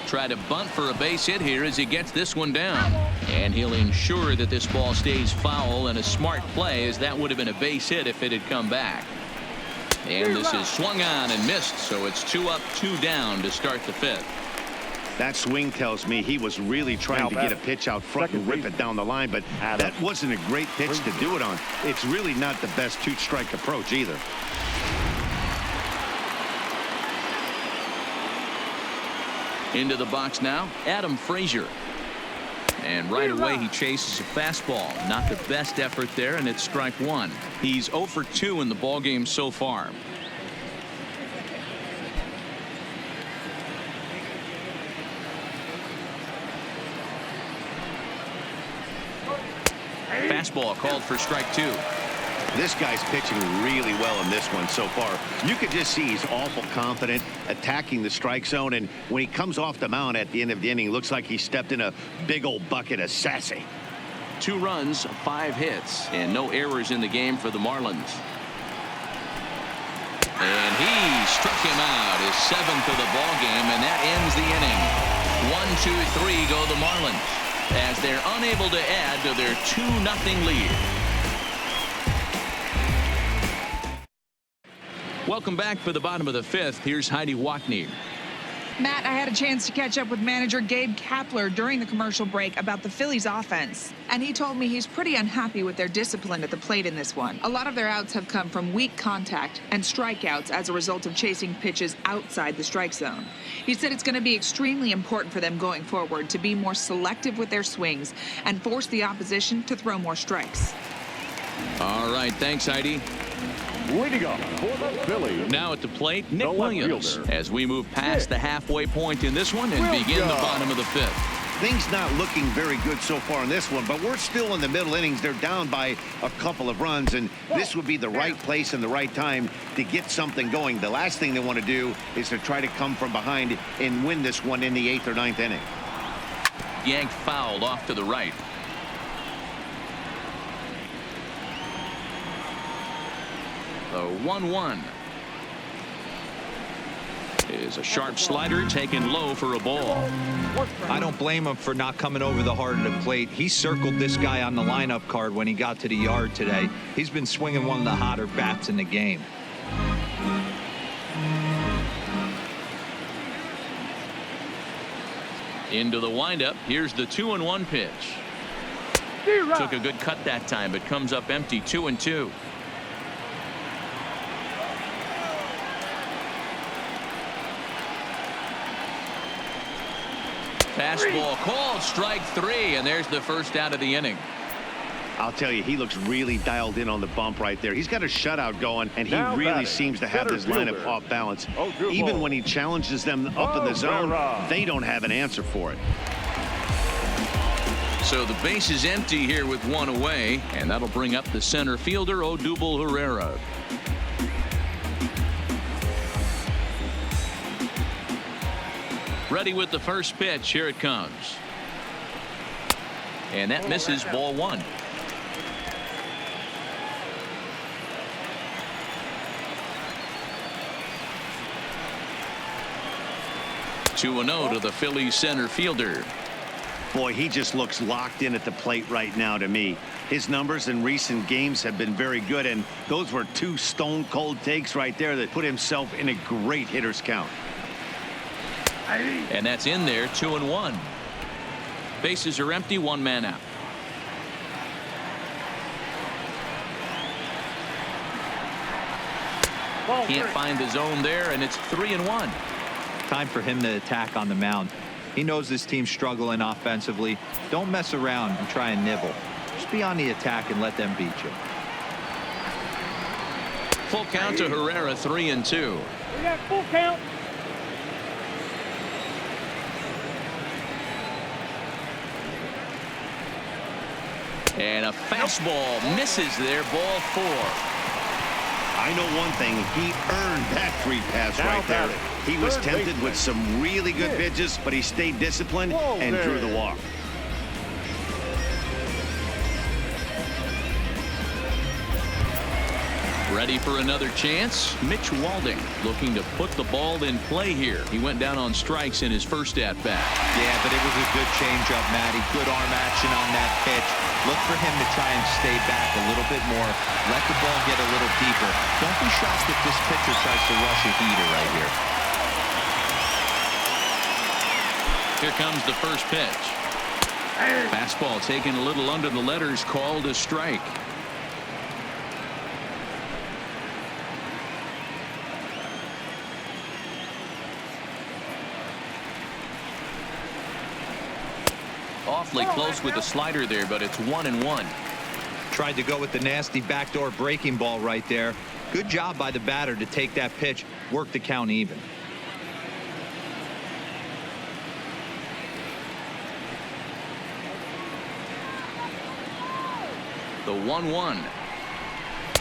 Try to bunt for a base hit here as he gets this one down. And he'll ensure that this ball stays foul, and a smart play, as that would have been a base hit if it had come back. And this is swung on and missed, so it's 2 up, 2 down to start the 5th. That swing tells me he was really trying to get a pitch out front and rip it down the line, but that wasn't a great pitch to do it on. It's really not the best 2-strike approach either. Into the box now, Adam Frazier. And right away he chases a fastball. Not the best effort there, and it's strike 1. He's 0 for 2 in the ballgame so far. Fastball called for strike 2. This guy's pitching really well in this one so far. You could just see he's awful confident attacking the strike zone, and when he comes off the mound at the end of the inning, looks like he stepped in a big old bucket of sassy. 2 runs, 5 hits, and no errors in the game for the Marlins. And he struck him out, his 7th of the ball game, and that ends the inning. 1, 2, 3 go the Marlins, as they're unable to add to their 2-0 lead. Welcome back for the bottom of the 5th. Here's Heidi Watney. Matt, I had a chance to catch up with manager Gabe Kapler during the commercial break about the Phillies offense, and he told me he's pretty unhappy with their discipline at the plate in this one. A lot of their outs have come from weak contact and strikeouts as a result of chasing pitches outside the strike zone. He said it's going to be extremely important for them going forward to be more selective with their swings and force the opposition to throw more strikes. All right, thanks, Heidi. Leading off for the Phillies. Now at the plate, Nick The left Williams, fielder. as we move past the halfway point in this one and begin the bottom of the 5th. Things not looking very good so far in this one, but we're still in the middle innings. They're down by a couple of runs, and this would be the right place and the right time to get something going. The last thing they want to do is to try to come from behind and win this one in the 8th or 9th inning. Yanked fouled off to the right. The 1-1 is a sharp slider taken low for a ball. I don't blame him for not coming over the heart of the plate. He circled this guy on the lineup card when he got to the yard today. He's been swinging one of the hotter bats in the game. Into the windup. Here's the 2-1 pitch. Took a good cut that time, but comes up empty. 2-2. Fastball called, strike 3, and there's the first out of the inning. I'll tell you, he looks really dialed in on the bump right there. He's got a shutout going, and he really seems to have this lineup off balance. Even when he challenges them up in the zone, they don't have an answer for it. So the base is empty here with one away, and that'll bring up the center fielder, Odubel Herrera. Ready with the first pitch. Here it comes. And that misses, ball 1. Two and 0 to the Phillies center fielder. Boy, he just looks locked in at the plate right now to me. His numbers in recent games have been very good, and those were 2 stone-cold takes right there that put himself in a great hitter's count. And that's in there. 2-1. Bases are empty. 1 man out. Can't find the zone there, and it's 3-1. Time for him to attack on the mound. He knows this team's struggling offensively. Don't mess around and try and nibble. Just be on the attack and let them beat you. Full count to Herrera. 3-2. We got full count. And a fastball misses there. Ball 4. I know one thing. He earned that 3 pass right there. He was tempted with some really good pitches, but he stayed disciplined and drew the walk. Ready for another chance. Mitch Walding looking to put the ball in play here. He went down on strikes in his first at-bat. Yeah, but it was a good changeup, Matty. Good arm action on that pitch. Look for him to try and stay back a little bit more. Let the ball get a little deeper. Don't be shocked if this pitcher tries to rush a heater right here. Here comes the first pitch. Fastball taken a little under the letters, called a strike. Awfully close with the slider there, but it's 1-1. Tried to go with the nasty backdoor breaking ball right there. Good job by the batter to take that pitch, work the count even. The 1-1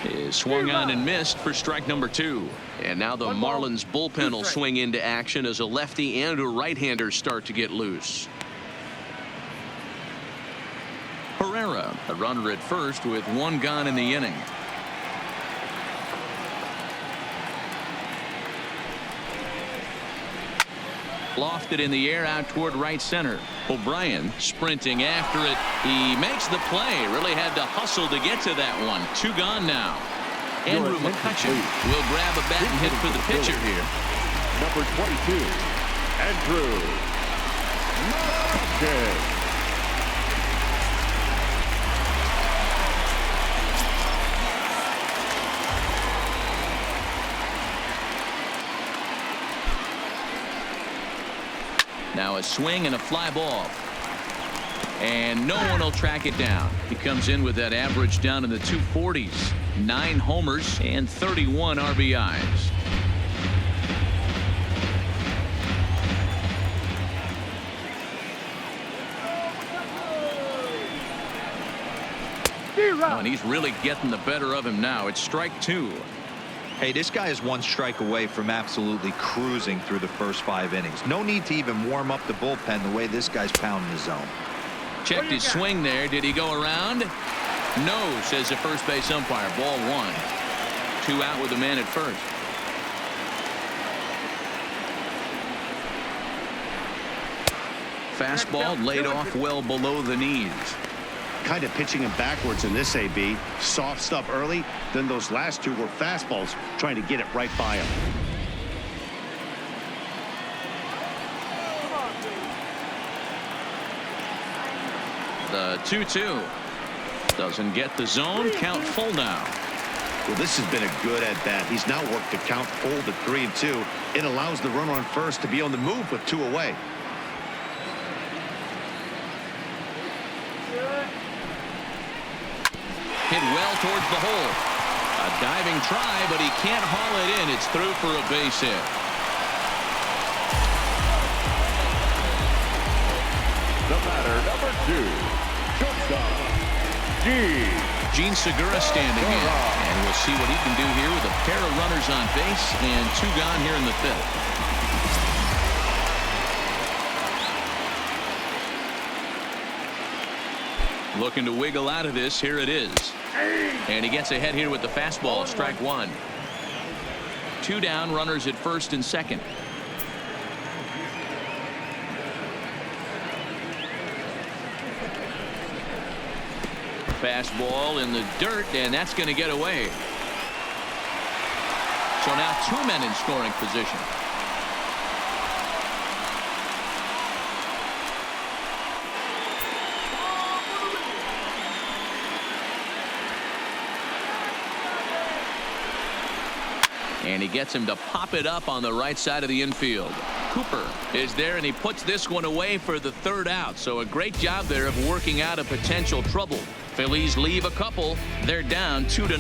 is swung on and missed for strike number 2. And now the Marlins bullpen will swing into action as a lefty and a right-hander start to get loose. Herrera, a runner at first with 1 gone in the inning. Lofted in the air out toward right center. O'Brien sprinting after it. He makes the play. Really had to hustle to get to that one. 2 gone now. Andrew McCutcheon will grab a bat and hit for the pitcher here. Number 22, Andrew McCutcheon. Now a swing and a fly ball. And no one will track it down. He comes in with that average down in the 240s. 9 homers and 31 RBIs. Oh, and he's really getting the better of him now. It's strike 2. Hey, this guy is 1 strike away from absolutely cruising through the first 5 innings. No need to even warm up the bullpen the way this guy's pounding the zone. Checked his swing there. Did he go around? No, says the first base umpire. Ball 1. 2 out with a man at first. Fastball laid off well below the knees. Kind of pitching him backwards in this AB. Soft stuff early, then those last 2 were fastballs trying to get it right by him. The 2-2. Doesn't get the zone. Count full now. Well, this has been a good at-bat. He's now worked the count full to 3-2. It allows the runner on first to be on the move with 2 away. Hit well towards the hole. A diving try, but he can't haul it in. It's through for a base hit. The batter, number 2, shortstop, Gene Segura standing in, and we'll see what he can do here with a pair of runners on base and 2 gone here in the 5th. Looking to wiggle out of this. Here it is. And he gets ahead here with the fastball. Strike 1. 2 down, runners at first and second. Fastball in the dirt, and that's going to get away. So now 2 men in scoring position. And he gets him to pop it up on the right side of the infield. Cooper is there, and he puts this one away for the 3rd out. So a great job there of working out a potential trouble. Phillies leave a couple. They're down 2-0.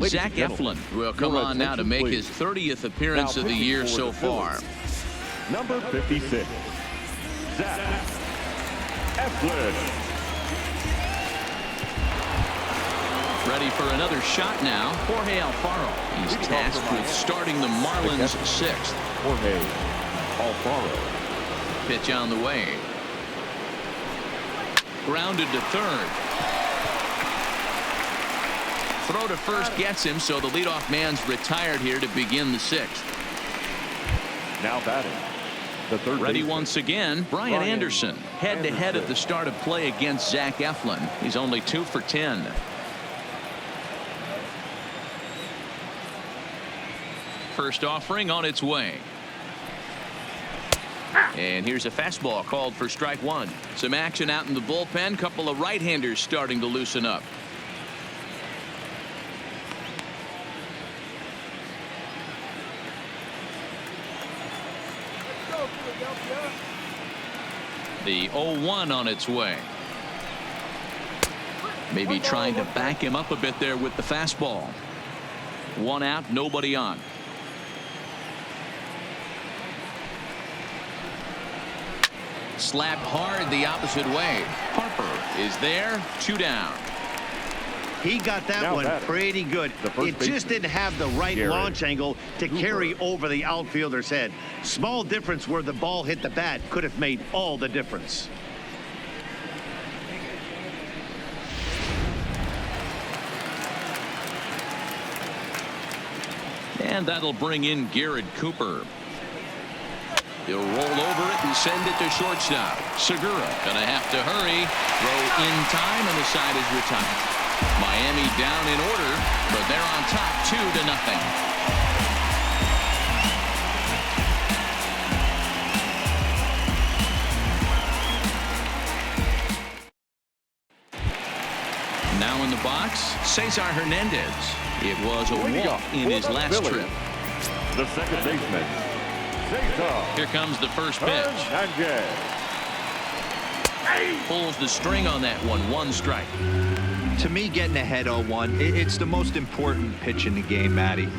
Zach Eflin will come on now to make his 30th appearance of the year so far. number 56, Zach Eflin. Ready for another shot now. Jorge Alfaro. He's tasked with starting the Marlins 6th. Jorge Alfaro. Pitch on the way. Grounded to 3rd. Throw to first gets him, so the leadoff man's retired here to begin the 6th. Now batting, the 3rd Ready baseman, once again, Brian Anderson. Head-to-head at the start of play against Zach Eflin. He's only 2 for 10. First offering on its way. And here's a fastball called for strike 1. Some action out in the bullpen. Couple of right-handers starting to loosen up. The 0-1 on its way. Maybe trying to back him up a bit there with the fastball. 1 out, nobody on. Slapped hard the opposite way. Harper is there. 2 down. He got that one pretty good. It just didn't have the right launch angle to carry over the outfielder's head. Small difference where the ball hit the bat could have made all the difference. And that'll bring in Garrett Cooper. He'll roll over it and send it to shortstop. Segura gonna have to hurry. Throw in time, and the side is retired. Miami down in order, but they're on top 2-0. Now in the box, Cesar Hernandez. It was a walk in his last trip. The 2nd baseman, Cesar. Here comes the first pitch. Pulls the string on that one. 1 strike. To me, getting ahead 0-1, it's the most important pitch in the game, Matty.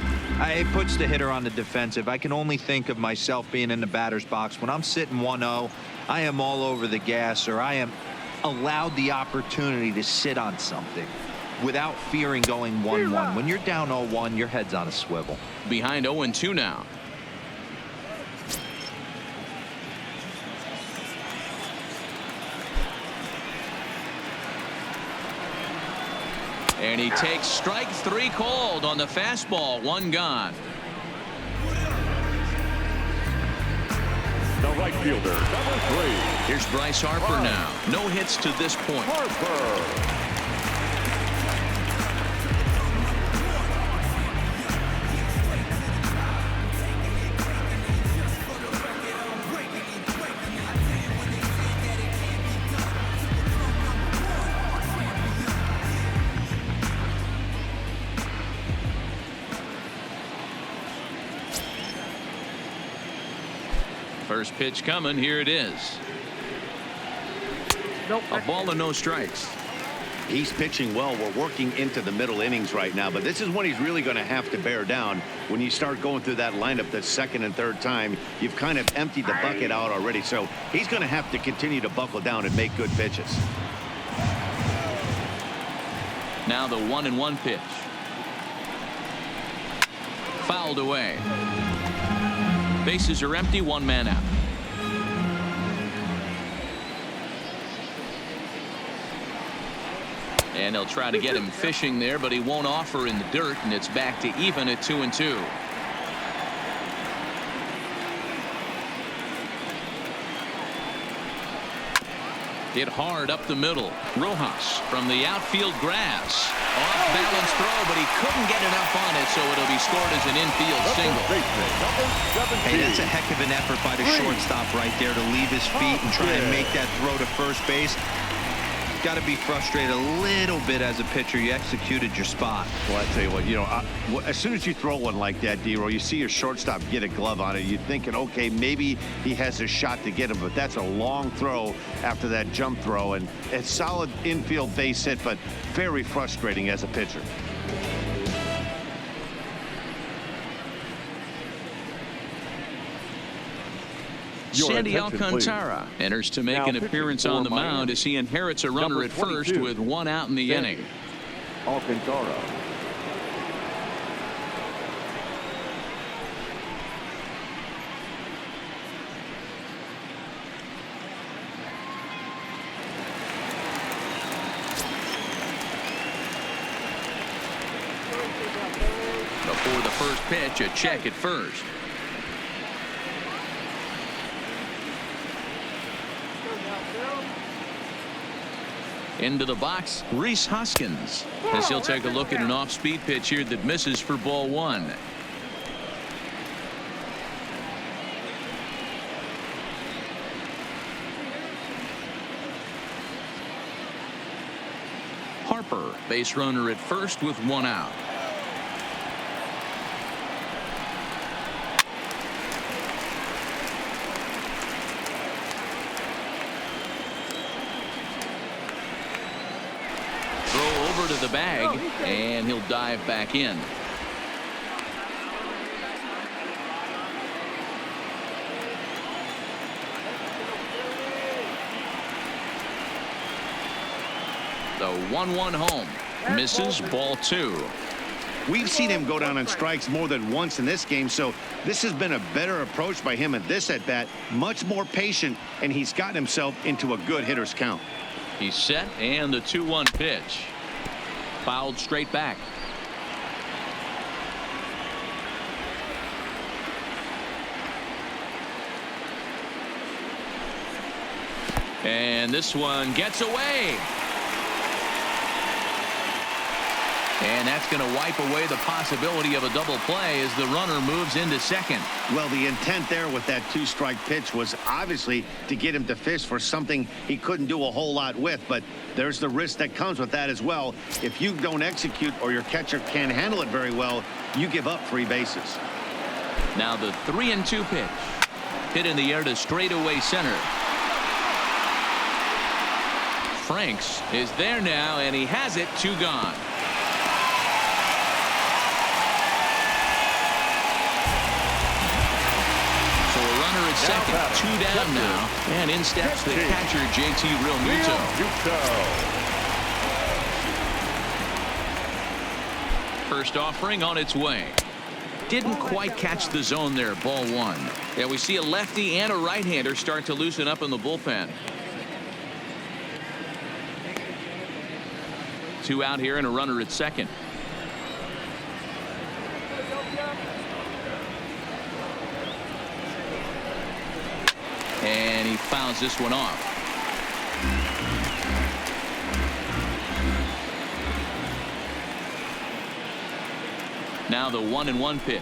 It puts the hitter on the defensive. I can only think of myself being in the batter's box. When I'm sitting 1-0, I am all over the gas, or I am allowed the opportunity to sit on something without fearing going 1-1. When you're down 0-1, your head's on a swivel. Behind 0-2 now. And he takes strike 3 called on the fastball. 1 gone. The right fielder, number 3. Here's Bryce Harper now. No hits to this point. Harper. First pitch coming. Here it is. Nope. A ball and no strikes. He's pitching well. We're working into the middle innings right now, but this is when he's really going to have to bear down. When you start going through that lineup the second and third time, you've kind of emptied the bucket out already. So he's going to have to continue to buckle down and make good pitches. Now the 1-1 pitch. Fouled away. Bases are empty. One man out. And they'll try to get him fishing there, but he won't offer in the dirt, and it's back to even at 2-2. Hit hard up the middle. Rojas from the outfield grass. Off balance throw, but he couldn't get enough on it, so it'll be scored as an infield single. Hey, that's a heck of an effort by the shortstop right there to leave his feet and try and make that throw to first base. Got to be frustrated a little bit as a pitcher. You executed your spot. Well, I tell you what, as soon as you throw one like that, D-Roll, you see your shortstop get a glove on it. You're thinking, okay, maybe he has a shot to get him, but that's a long throw after that jump throw, and it's solid infield base hit, but very frustrating as a pitcher. Sandy Alcantara enters to make an appearance on the mound as he inherits a runner at first with one out in the inning. Alcantara. Before the first pitch, a check at first. Into the box, Rhys Hoskins, as he'll take a look at an off-speed pitch here that misses for ball one. Harper, base runner at first with one out. To the bag, and he'll dive back in. The 1-1 home misses, ball two. We've seen him go down on strikes more than once in this game, so this has been a better approach by him at this at bat. Much more patient, and he's gotten himself into a good hitter's count. He's set, and the 2-1 pitch. Fouled straight back. And this one gets away. And that's going to wipe away the possibility of a double play as the runner moves into second. Well, the intent there with that two-strike pitch was obviously to get him to fish for something he couldn't do a whole lot with, but there's the risk that comes with that as well. If you don't execute or your catcher can't handle it very well, you give up free bases. Now the 3-2 pitch. Hit in the air to straightaway center. Franks is there now, and he has it. 2 gone. At second, 2 down now, and in steps the catcher, JT Realmuto. First offering on its way. Didn't quite catch the zone there, ball one. Yeah, we see a lefty and a right-hander start to loosen up in the bullpen. 2 out here and a runner at second. And he fouls this one off. Now the 1-1 pitch.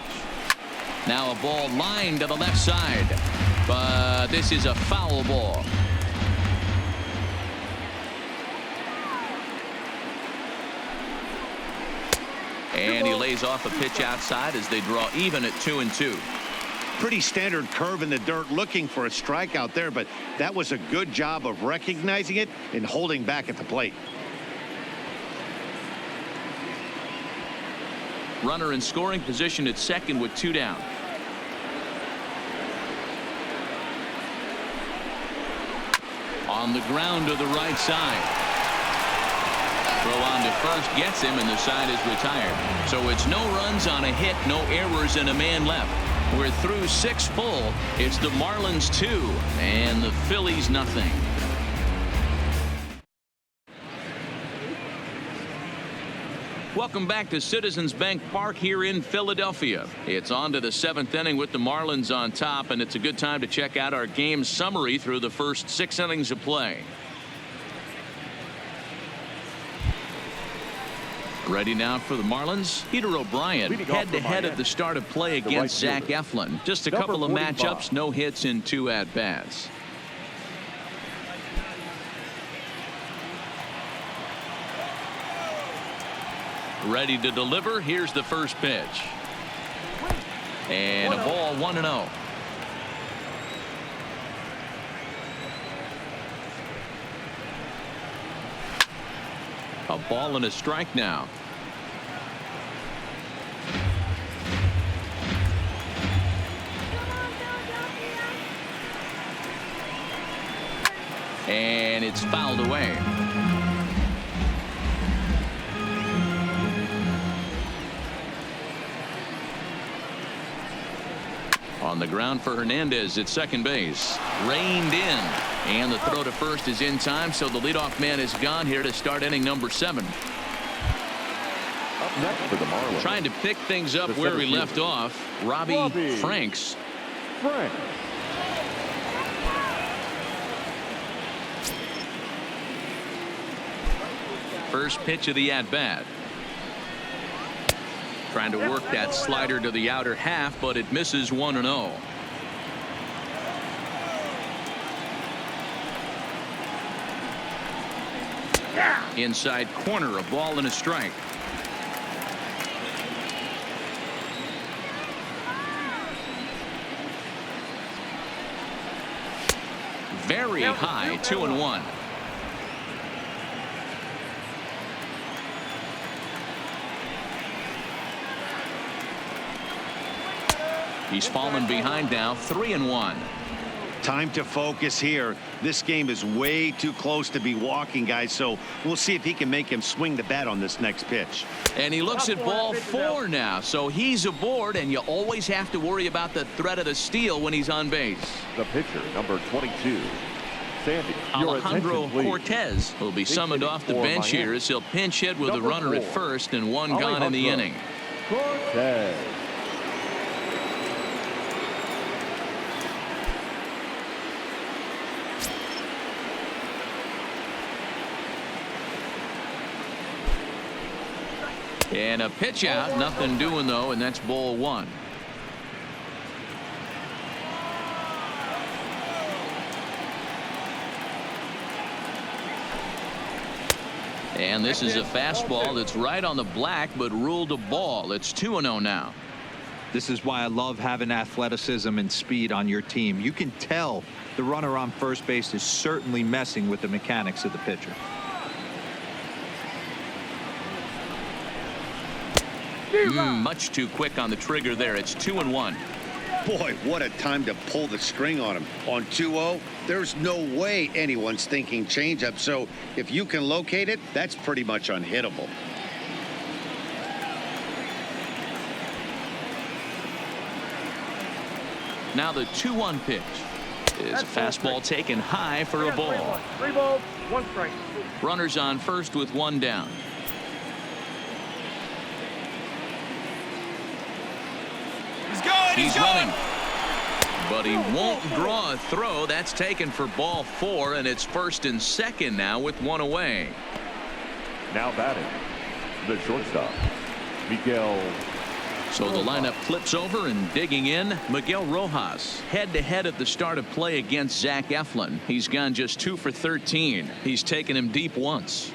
Now a ball lined to the left side, but this is a foul ball. And he lays off a pitch outside as they draw even at 2-2. Pretty standard curve in the dirt, looking for a strikeout there, but that was a good job of recognizing it and holding back at the plate. Runner in scoring position at second with 2 down. On the ground to the right side. Throw on to first gets him, and the side is retired. So it's no runs on a hit, no errors, and a man left. We're through 6 full. It's the Marlins 2 and the Phillies nothing. Welcome back to Citizens Bank Park here in Philadelphia. It's on to the 7th inning with the Marlins on top, and it's a good time to check out our game summary through the first 6 innings of play. Ready now for the Marlins. Peter O'Brien head-to-head at the start of play against Zach Eflin. Just a couple of matchups, no hits in 2 at-bats. Ready to deliver. Here's the first pitch. And a ball, 1-0. A ball and a strike now. And it's fouled away. On the ground for Hernandez at second base. Reined in. And the throw to first is in time, so the leadoff man is gone here to start inning number 7. Up next for the Marlins. Trying to pick things up where we left off, Robbie Franks. First pitch of the at-bat. Trying to work that slider to the outer half, but it misses 1-0. Inside corner, a ball and a strike. Very high, 2-1. He's fallen behind now, 3-1. Time to focus here. This game is way too close to be walking, guys, so we'll see if he can make him swing the bat on this next pitch. And he looks at ball 4 now, so he's aboard, and you always have to worry about the threat of the steal when he's on base. The pitcher, number 22, Sandy. Alejandro Cortez will be summoned off the bench here as he'll pinch hit with a runner at first and 1 gone in the inning. Cortez. And a pitch out, nothing doing though, and that's ball 1. And this is a fastball that's right on the black, but ruled a ball. It's 2-0 now. This is why I love having athleticism and speed on your team. You can tell the runner on first base is certainly messing with the mechanics of the pitcher. Much too quick on the trigger there. It's 2-1. Boy, what a time to pull the string on him. On 2-0, there's no way anyone's thinking changeup. So if you can locate it, that's pretty much unhittable. Now the 2-1 pitch is a fastball taken high for a ball. 3 balls, 1 strike. Runners on first with 1 down. He's running, but he won't draw a throw. That's taken for ball 4, and it's first and second now with 1 away. Now batting, the shortstop, Miguel. So the lineup flips over, and digging in, Miguel Rojas, head-to-head at the start of play against Zach Eflin. He's gone just 2 for 13. He's taken him deep once.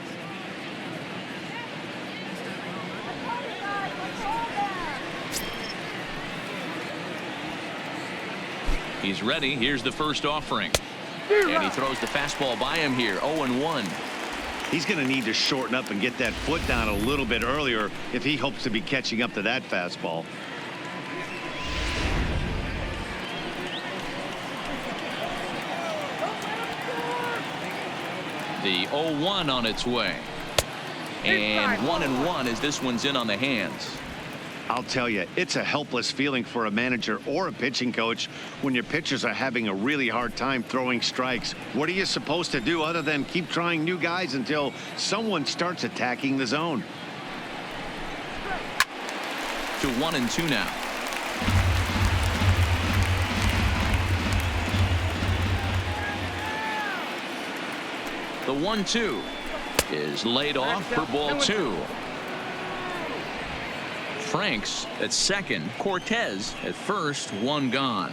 He's ready. Here's the first offering. And he throws the fastball by him here. 0-1. He's going to need to shorten up and get that foot down a little bit earlier if he hopes to be catching up to that fastball. The 0-1 on its way. And 1-1 as this one's in on the hands. I'll tell you, it's a helpless feeling for a manager or a pitching coach when your pitchers are having a really hard time throwing strikes. What are you supposed to do other than keep trying new guys until someone starts attacking the zone? To 1-2 now. The 1-2 is laid off for ball 2. Franks at second, Cortez at first, one gone.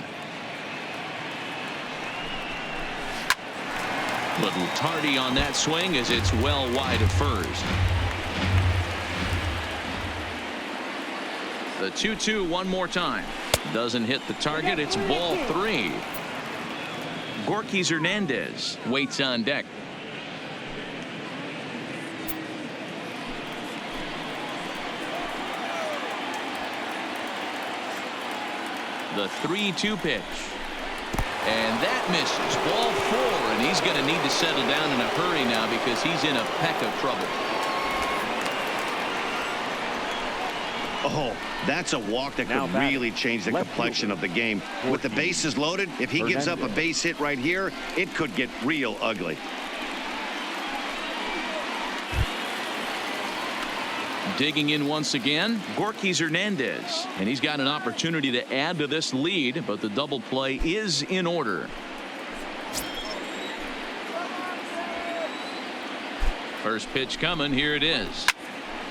Little tardy on that swing as it's well wide of first. The 2-2 one more time. Doesn't hit the target. It's ball 3. Gorky Hernandez waits on deck. The 3-2 pitch. And that misses. Ball 4, and he's going to need to settle down in a hurry now because he's in a peck of trouble. Oh, that's a walk that could really change the complexion of the game. With the bases loaded, if he gives up a base hit right here, it could get real ugly. Digging in once again, Gorky Hernandez, and he's got an opportunity to add to this lead, but the double play is in order. First pitch coming. Here it is.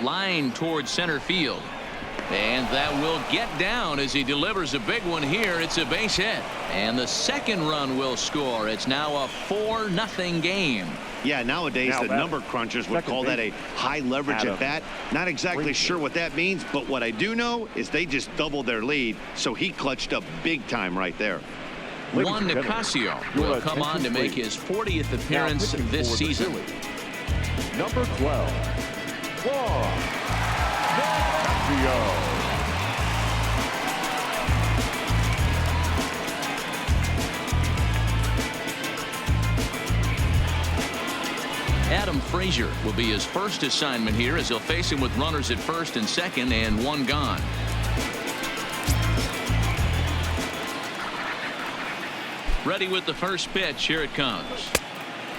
Line towards center field. And that will get down as he delivers a big one here. It's a base hit. And the second run will score. It's now a 4-0 game. Yeah, nowadays the number crunchers would call that a high leverage at bat. Not exactly sure what that means, but what I do know is they just doubled their lead, so he clutched up big time right there. Juan Nicasio will come on to make his 40th appearance this season. Number 12, Juan Nicasio. Adam Frazier will be his first assignment here as he'll face him with runners at first and second and one gone. Ready with the first pitch. Here it comes.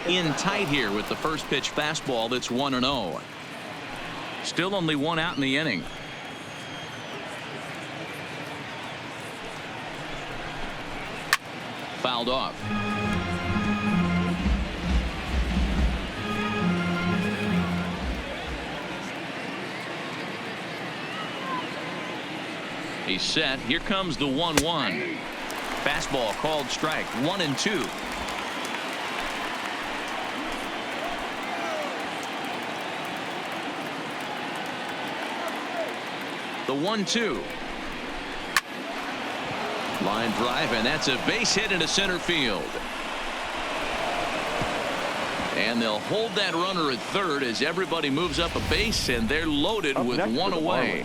In tight here with the first pitch fastball. That's 1-0. Still only one out in the inning. Fouled off. He's set. Here comes the 1-1. Fastball called strike. 1-2. The 1-2. Line drive, and that's a base hit into center field. And they'll hold that runner at third as everybody moves up a base, and they're loaded with one away.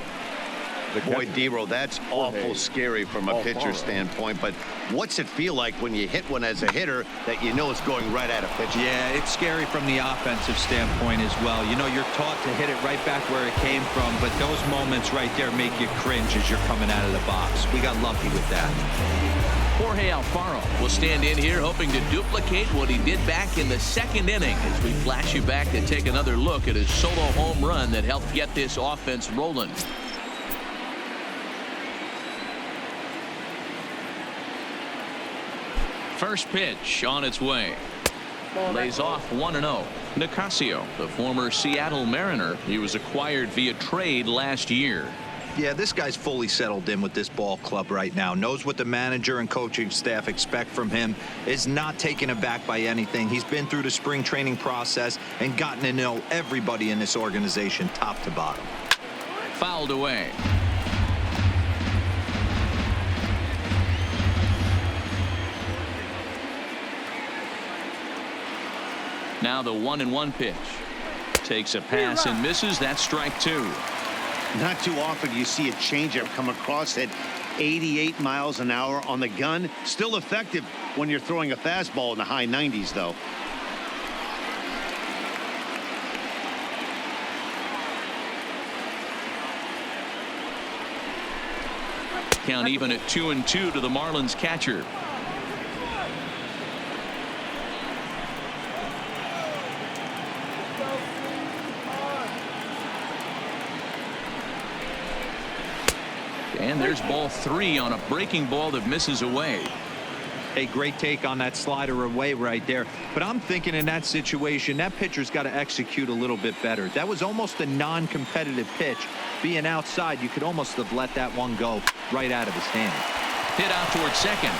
Boy, Dero, that's awful scary from a pitcher's standpoint, but what's it feel like when you hit one as a hitter that you know is going right at a pitcher? Yeah, it's scary from the offensive standpoint as well. You know, you're taught to hit it right back where it came from, but those moments right there make you cringe as you're coming out of the box. We got lucky with that. Jorge Alfaro will stand in here hoping to duplicate what he did back in the second inning as we flash you back to take another look at his solo home run that helped get this offense rolling. First pitch on its way. Lays off 1-0. Nicasio, the former Seattle Mariner. He was acquired via trade last year. Yeah, this guy's fully settled in with this ball club right now. Knows what the manager and coaching staff expect from him. Is not taken aback by anything. He's been through the spring training process and gotten to know everybody in this organization top to bottom. Fouled away. Now the 1-1 pitch. Takes a pass and misses. That's strike 2. Not too often you see a changeup come across at 88 miles an hour on the gun. Still effective when you're throwing a fastball in the high 90s, though. Count even at 2-2 to the Marlins catcher. And there's ball 3 on a breaking ball that misses away. A great take on that slider away right there. But I'm thinking in that situation, that pitcher's got to execute a little bit better. That was almost a non-competitive pitch. Being outside, you could almost have let that one go right out of his hand. Hit out towards second.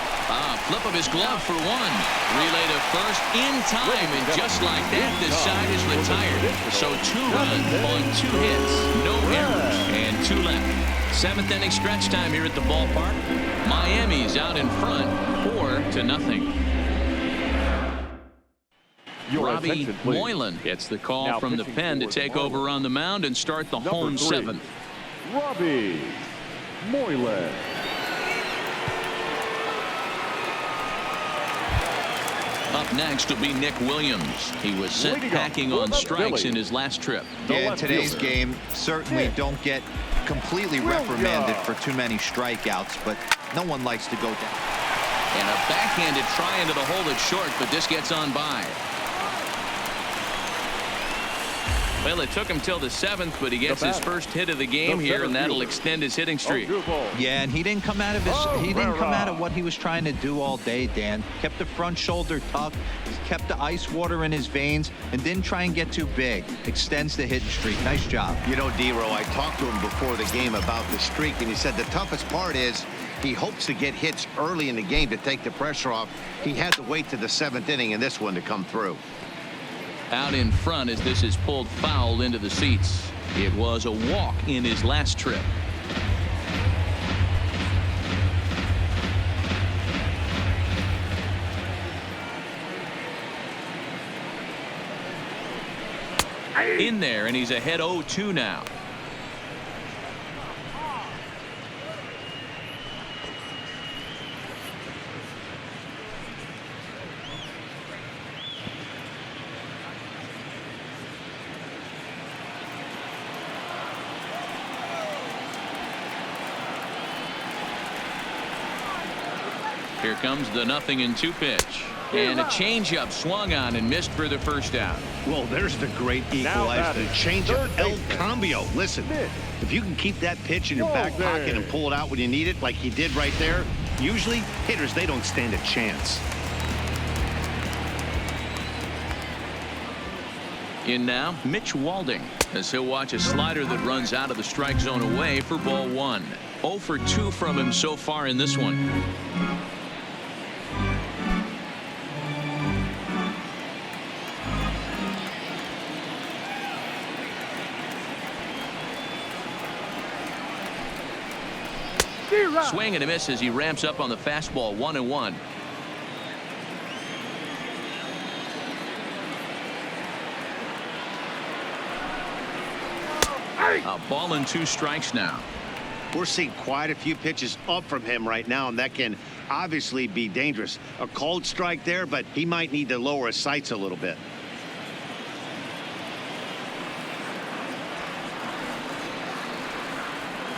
Flip of his glove for 1. Relay to first in time, and just like that, this side is retired. So 2 runs on 2 hits, no errors, and 2 left. 7th inning stretch time here at the ballpark. Miami's out in front, 4-0. Robbie Moylan gets the call now from the pen to take over on the mound and start the home 7th. Robbie Moylan. Up next will be Nick Williams. He was sent packing on strikes in his last trip. Yeah, in today's game, certainly don't get completely reprimanded for too many strikeouts, but no one likes to go down. And a backhanded try into the hole that's short, but this gets on by. Well, it took him till the 7th, but he gets his first hit of the game here, and that'll extend his hitting streak. Yeah, and he didn't come out of what he was trying to do all day, Dan. Kept the front shoulder tucked, kept the ice water in his veins, and didn't try and get too big. Extends the hitting streak. Nice job. You know, D-Row, I talked to him before the game about the streak, and he said the toughest part is he hopes to get hits early in the game to take the pressure off. He had to wait to the 7th inning in this one to come through. Out in front as this is pulled foul into the seats. It was a walk in his last trip. In there, and he's ahead 0-2 now. Here comes the 0-2 pitch. And a changeup swung on and missed for the first out. Well, there's the great equalizer. The changeup, El Cambio. Listen, if you can keep that pitch in your back pocket and pull it out when you need it, like he did right there, usually hitters, they don't stand a chance. In now, Mitch Walding, as he'll watch a slider that runs out of the strike zone away for ball 1. 0 for 2 from him so far in this one. Swing and a miss as he ramps up on the fastball. 1-1. A ball and 2 strikes now. We're seeing quite a few pitches up from him right now, and that can obviously be dangerous. A cold strike there, but he might need to lower his sights a little bit.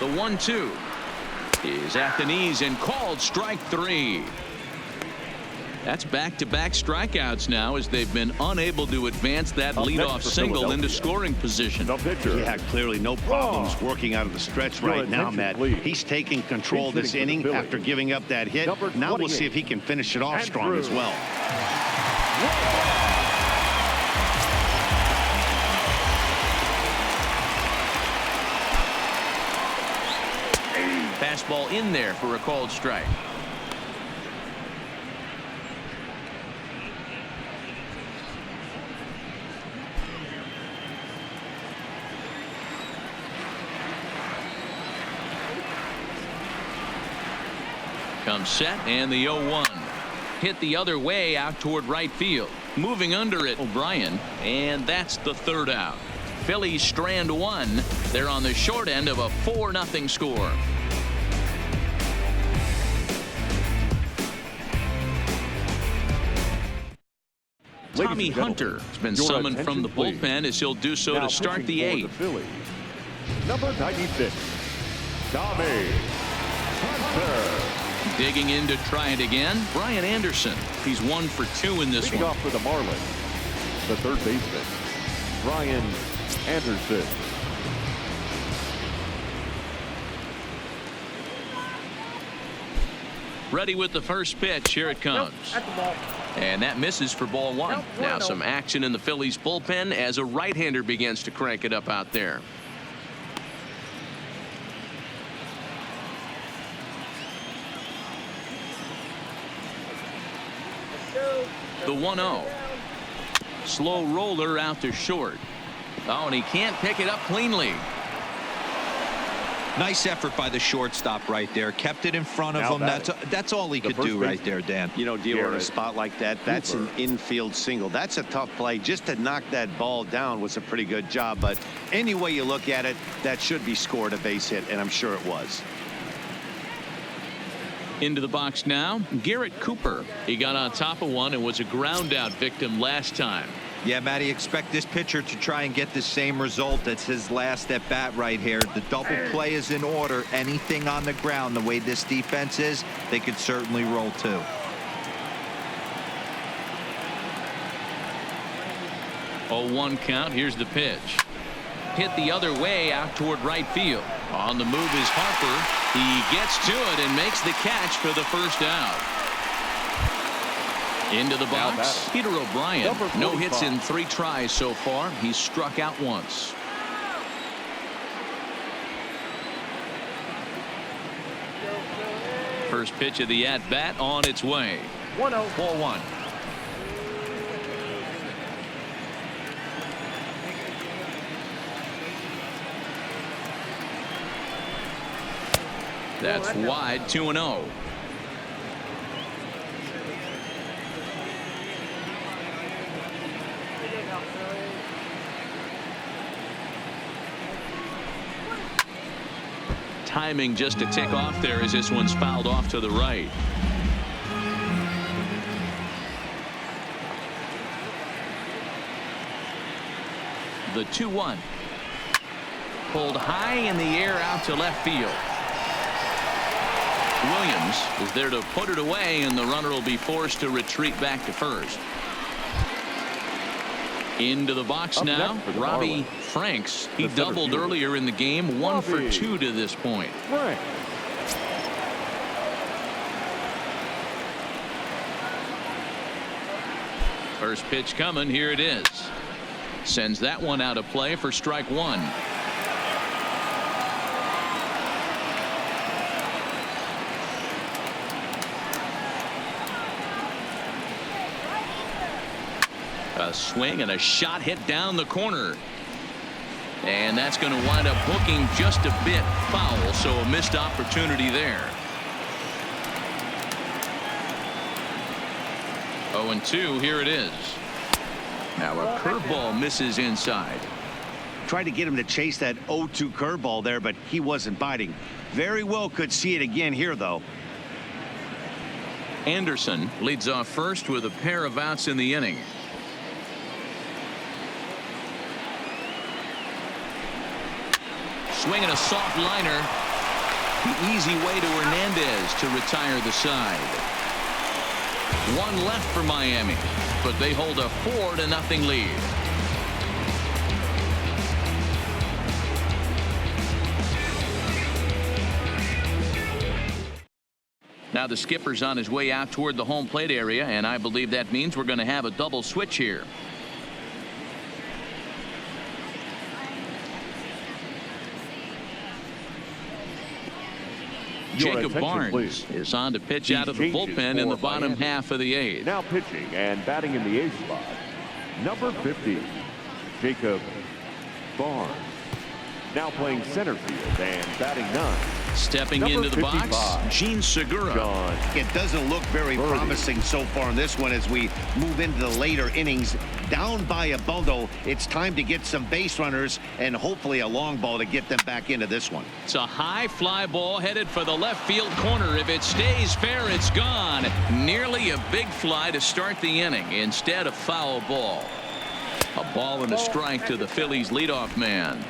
The 1-2 is at the knees and called strike 3. That's back-to-back strikeouts now as they've been unable to advance that leadoff single into scoring position. Yeah, clearly no problems working out of the stretch right now, Matt. He's taking control this inning after giving up that hit. Now we'll see if he can finish it off strong as well. Fastball in there for a called strike. Comes set, and the 0-1 hit the other way out toward right field. moving under it, O'Brien, and that's the third out. Phillies strand one. They're on the short end of a 4-0 score. Tommy Hunter has been summoned from the bullpen as he'll do so to start the 8th. Number 96, Tommy Hunter. Digging in to try it again, Brian Anderson. He's 1 for 2 in this Leading one. off for the Marlins, the third baseman, Brian Anderson. Ready with the first pitch. Here it comes. At the ball. And that misses for ball 1. Nope, Now 1-0. some action in the Phillies bullpen as a right-hander begins to crank it up out there. The 1-0. Slow roller out to short. Oh, and he can't pick it up cleanly. Nice effort by the shortstop right there. Kept it in front of Now him. That's all he could first do right baseman. there, Dan. You know, dealing with a spot like that, that's an infield single. That's a tough play. Just to knock that ball down was a pretty good job. But any way you look at it, that should be scored a base hit, and I'm sure it was. Into the box now, Garrett Cooper. He got on top of one and was a ground out victim last time. Yeah, Matty, expect this pitcher to try and get the same result. That's his last at bat right here. The double play is in order. Anything on the ground, the way this defense is, they could certainly roll too. Oh, 1 count. Here's the pitch. Hit the other way out toward right field. On the move is Harper. He gets to it and makes the catch for the first out. Into the box, Peter O'Brien. No hits in 3 tries so far. He's struck out once. First pitch of the at-bat on its way. 1-0. 4-1. That's wide. 2-0. Timing just a tick off there as this one's fouled off to the right. The 2-1. Pulled high in the air out to left field. Williams is there to put it away, and the runner will be forced to retreat back to first. Into the box now, Robbie Franks. He doubled earlier in the game, 1 for 2 to this point. First pitch coming. Here it is. Sends that one out of play for strike 1. A swing and a shot hit down the corner. And that's going to wind up hooking just a bit foul, so a missed opportunity there. 0-2, here it is. Now a curveball misses inside. Tried to get him to chase that 0-2 curveball there, but he wasn't biting. Very well could see it again here, though. Anderson leads off first with a pair of outs in the inning. Swinging a soft liner. The easy way to Hernandez to retire the side. 1 left for Miami, but they hold a 4-0 lead. Now the skipper's on his way out toward the home plate area, and I believe that means we're going to have a double switch here. Jacob Barnes is on to pitch out of the bullpen in the bottom half of the 8th. Now pitching and batting in the 8th spot, number 50, Jacob Barnes. Now playing center field and batting 9. Stepping into the box, Gene Segura. Gone. It doesn't look very promising so far in this one as we move into the later innings. Down by a bundle, it's time to get some base runners and hopefully a long ball to get them back into this one. It's a high fly ball headed for the left field corner. If it stays fair, it's gone. Nearly a big fly to start the inning. Instead, a foul ball. A ball and a strike to the Phillies leadoff man.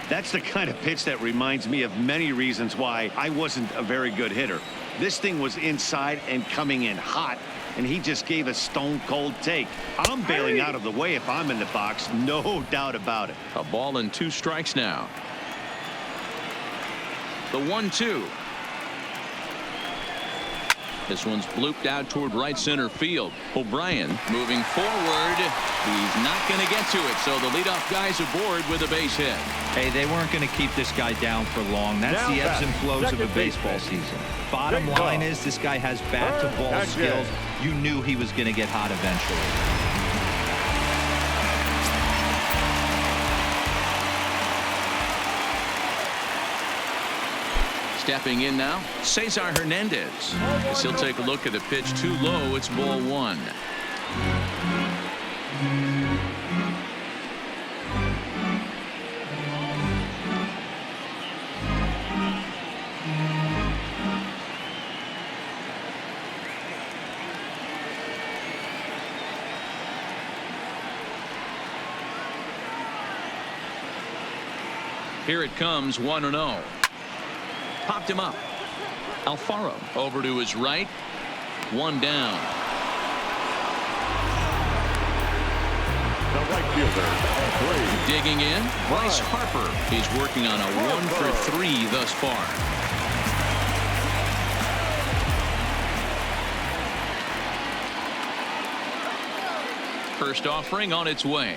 That's the kind of pitch that reminds me of many reasons why I wasn't a very good hitter. This thing was inside and coming in hot, and he just gave a stone cold take. I'm bailing out of the way if I'm in the box, no doubt about it. A ball and 2 strikes now. The 1-2. This one's blooped out toward right center field. O'Brien moving forward. He's not going to get to it, so the leadoff guy's aboard with a base hit. Hey, they weren't going to keep this guy down for long. That's the ebbs and flows of a baseball season. Bottom line is this guy has bat-to-ball skills. You knew he was going to get hot eventually. Stepping in now, Cesar Hernandez. As he'll take a look at the pitch too low. It's ball 1. Here it comes, 1-0. Popped him up. Alfaro over to his right. 1 down. The right fielder, 3. Digging in, Bryce Harper. He's working on a 1 for 3 thus far. First offering on its way.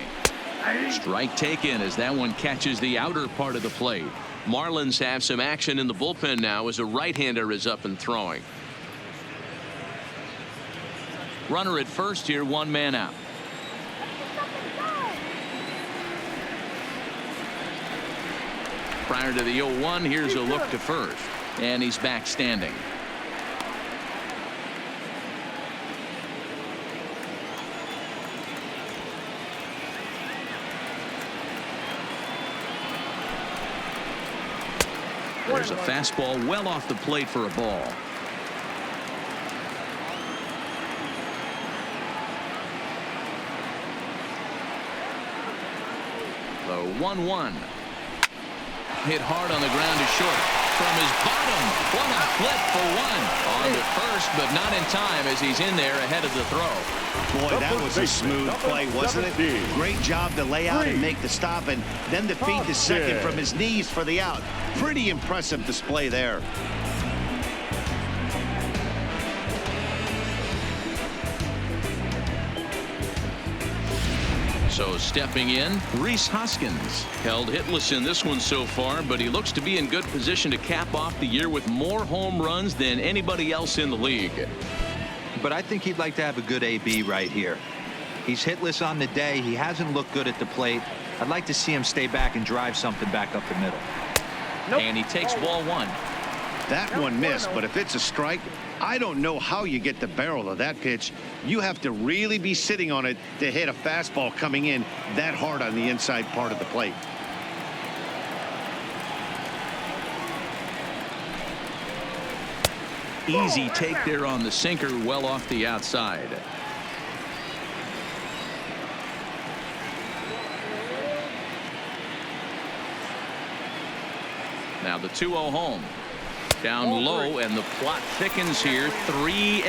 Strike taken as that one catches the outer part of the plate. Marlins have some action in the bullpen now as a right-hander is up and throwing. Runner at first here, 1 man out. Prior to the 0-1, here's a look to first, and he's back standing. There's a fastball well off the plate for a ball. The 1-1. Hit hard on the ground to short. From his bottom. What a flip for 1. On to first, but not in time as he's in there ahead of the throw. Boy, that was a smooth play, wasn't it? Great job to lay out and make the stop, and then to feed the second from his knees for the out. Pretty impressive display there. So stepping in, Rhys Hoskins. Held hitless in this one so far, but he looks to be in good position to cap off the year with more home runs than anybody else in the league. But I think he'd like to have a good AB right here. He's hitless on the day. He hasn't looked good at the plate. I'd like to see him stay back and drive something back up the middle. And he takes ball 1. That one missed, but if it's a strike, I don't know how you get the barrel of that pitch. You have to really be sitting on it to hit a fastball coming in that hard on the inside part of the plate. Easy take there on the sinker, well off the outside. Now the 2-0 home. Down low, and the plot thickens here. 3-0.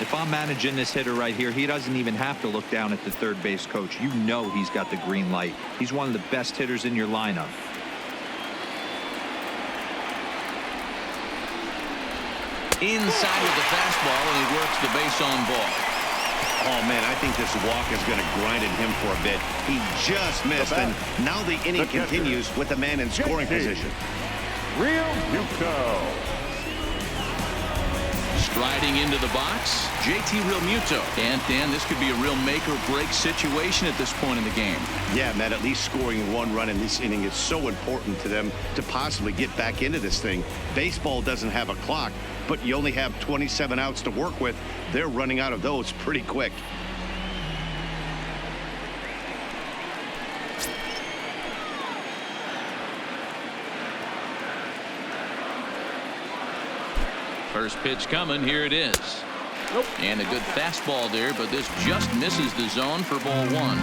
If I'm managing this hitter right here, he doesn't even have to look down at the third base coach. You know he's got the green light. He's one of the best hitters in your lineup. Inside with the fastball, and he works the base on ball. Oh, man, I think this walk is going to grind at him for a bit. He just missed, and now the inning continues with the man in scoring position. Real Muto. Striding into the box, JT Realmuto. And Dan, this could be a real make or break situation at this point in the game. Yeah, Matt, at least scoring one run in this inning is so important to them to possibly get back into this thing. Baseball doesn't have a clock, but you only have 27 outs to work with. They're running out of those pretty quick. First pitch coming. Here it is. Nope. And a good fastball there, but this just misses the zone for ball one.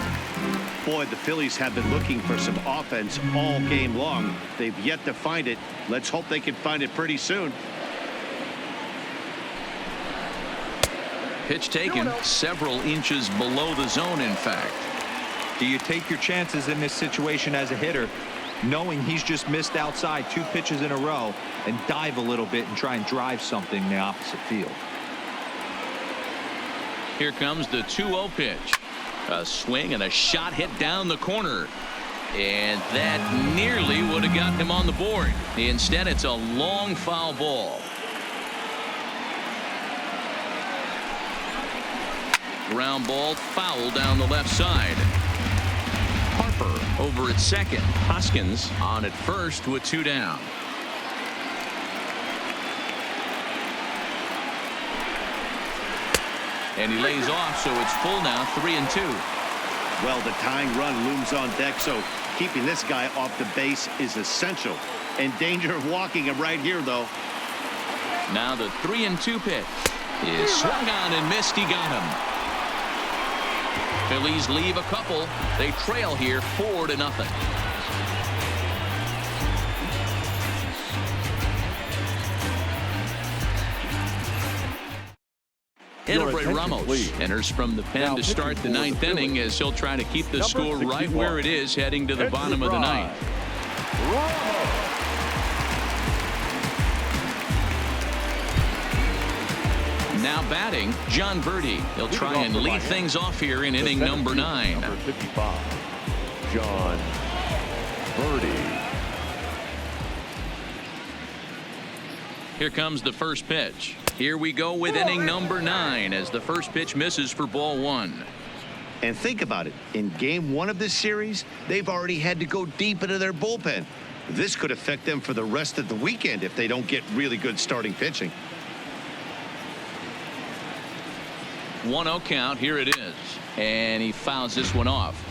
Boy, the Phillies have been looking for some offense all game long. They've yet to find it. Let's hope they can find it pretty soon. Pitch taken several inches below the zone, in fact. Do you take your chances in this situation as a hitter, knowing he's just missed outside 2 pitches in a row, and dive a little bit and try and drive something in the opposite field? Here comes the 2-0 pitch. A swing and a shot hit down the corner. And that nearly would have gotten him on the board. Instead, it's a long foul ball. Ground ball foul down the left side. Harper over at second. Hoskins on at first with 2 down. And he lays off, so it's full now, 3-2. Well, the tying run looms on deck, so keeping this guy off the base is essential. In danger of walking him right here, though. Now the 3-2 pitch is swung on and missed. He got him. Phillies leave a couple. They trail here 4-0. Edilbray Ramos enters from the pen to start the 9th inning as he'll try to keep the score right where it is heading to the bottom of the 9th. Now batting, John Verdi. He'll try and lead things off here in inning number 9. Number 55, John Verdi. Here comes the first pitch. Here we go with inning number 9 as the first pitch misses for ball 1. And think about it. In game 1 of this series, they've already had to go deep into their bullpen. This could affect them for the rest of the weekend if they don't get really good starting pitching. 1-0 count. Here it is. And he fouls this one off.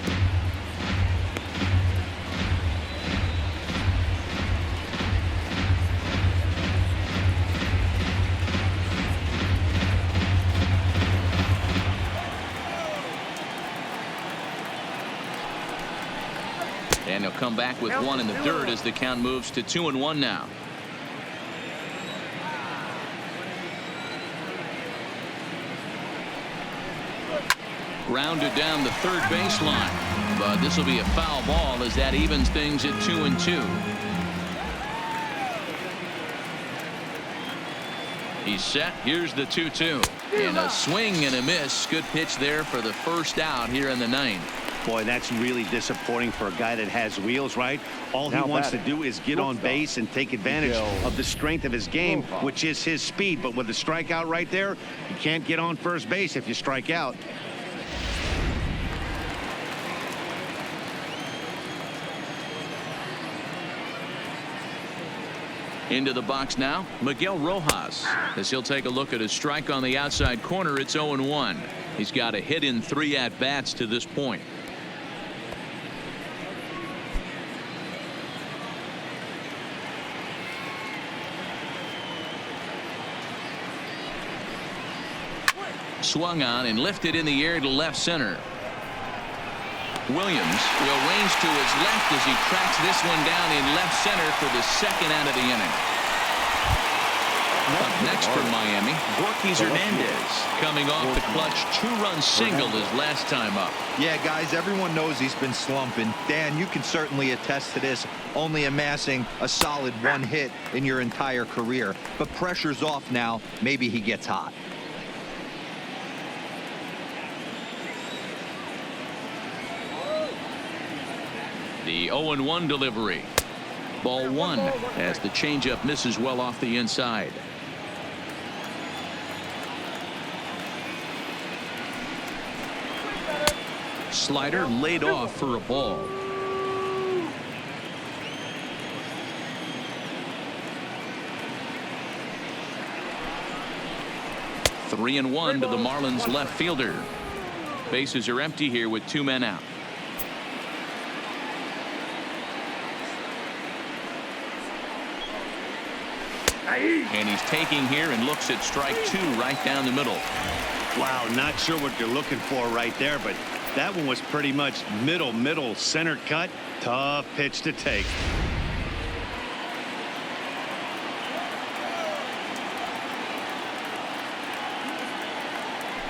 And he'll come back with 1 in the 3rd as the count moves to 2-1 now. Grounded down the 3rd baseline, but this will be a foul ball as that evens things at 2-2. He's set. Here's the 2-2, and a swing and a miss. Good pitch there for the first out here in the 9th. Boy, that's really disappointing for a guy that has wheels, right? All he wants to do is get on base and take advantage of the strength of his game, which is his speed. But with the strikeout right there, you can't get on first base if you strike out. Into the box now, Miguel Rojas, as he'll take a look at his strike on the outside corner. It's 0-1. He's got a hit in 3 at-bats to this point. Swung on and lifted in the air to left center. Williams will range to his left as he tracks this one down in left center for the 2nd out of the inning. Up next for Miami, Borges Hernandez, coming off the clutch 2-run single his last time up. Yeah, guys, everyone knows he's been slumping. Dan, you can certainly attest to this, only amassing a solid 1 hit in your entire career. But pressure's off now. Maybe he gets hot. The 0-1 delivery. Ball 1 as the changeup misses well off the inside. Slider laid off for a ball. 3-1 to the Marlins left fielder. Bases are empty here with 2 men out. And he's taking here and looks at strike 2 right down the middle. Wow, not sure what you're looking for right there, but that one was pretty much middle center cut. Tough pitch to take.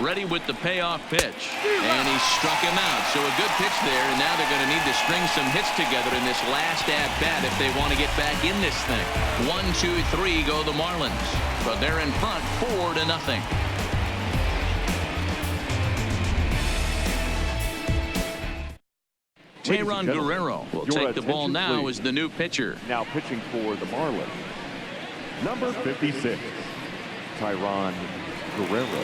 Ready with the payoff pitch, and he struck him out. So a good pitch there, and now they're going to need to string some hits together in this last at bat if they want to get back in this thing. 1, 2, 3 go the Marlins, but they're in front 4-0. Tayron Guerrero will take the ball now as the new pitcher. Now pitching for the Marlins, number 56, Tayron Guerrero.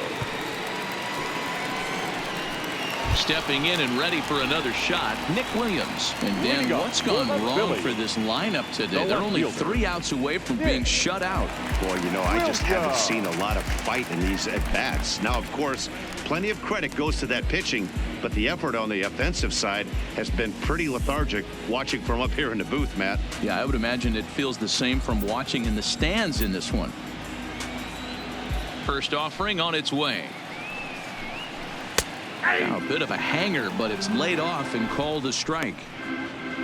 Stepping in and ready for another shot, Nick Williams. And Dan, what's gone wrong for this lineup today? They're only 3 outs away from being shut out. Boy, you know, I just haven't seen a lot of fight in these at-bats. Now, of course, plenty of credit goes to that pitching, but the effort on the offensive side has been pretty lethargic watching from up here in the booth, Matt. Yeah, I would imagine it feels the same from watching in the stands in this one. First offering on its way. Now a bit of a hanger, but it's laid off and called a strike.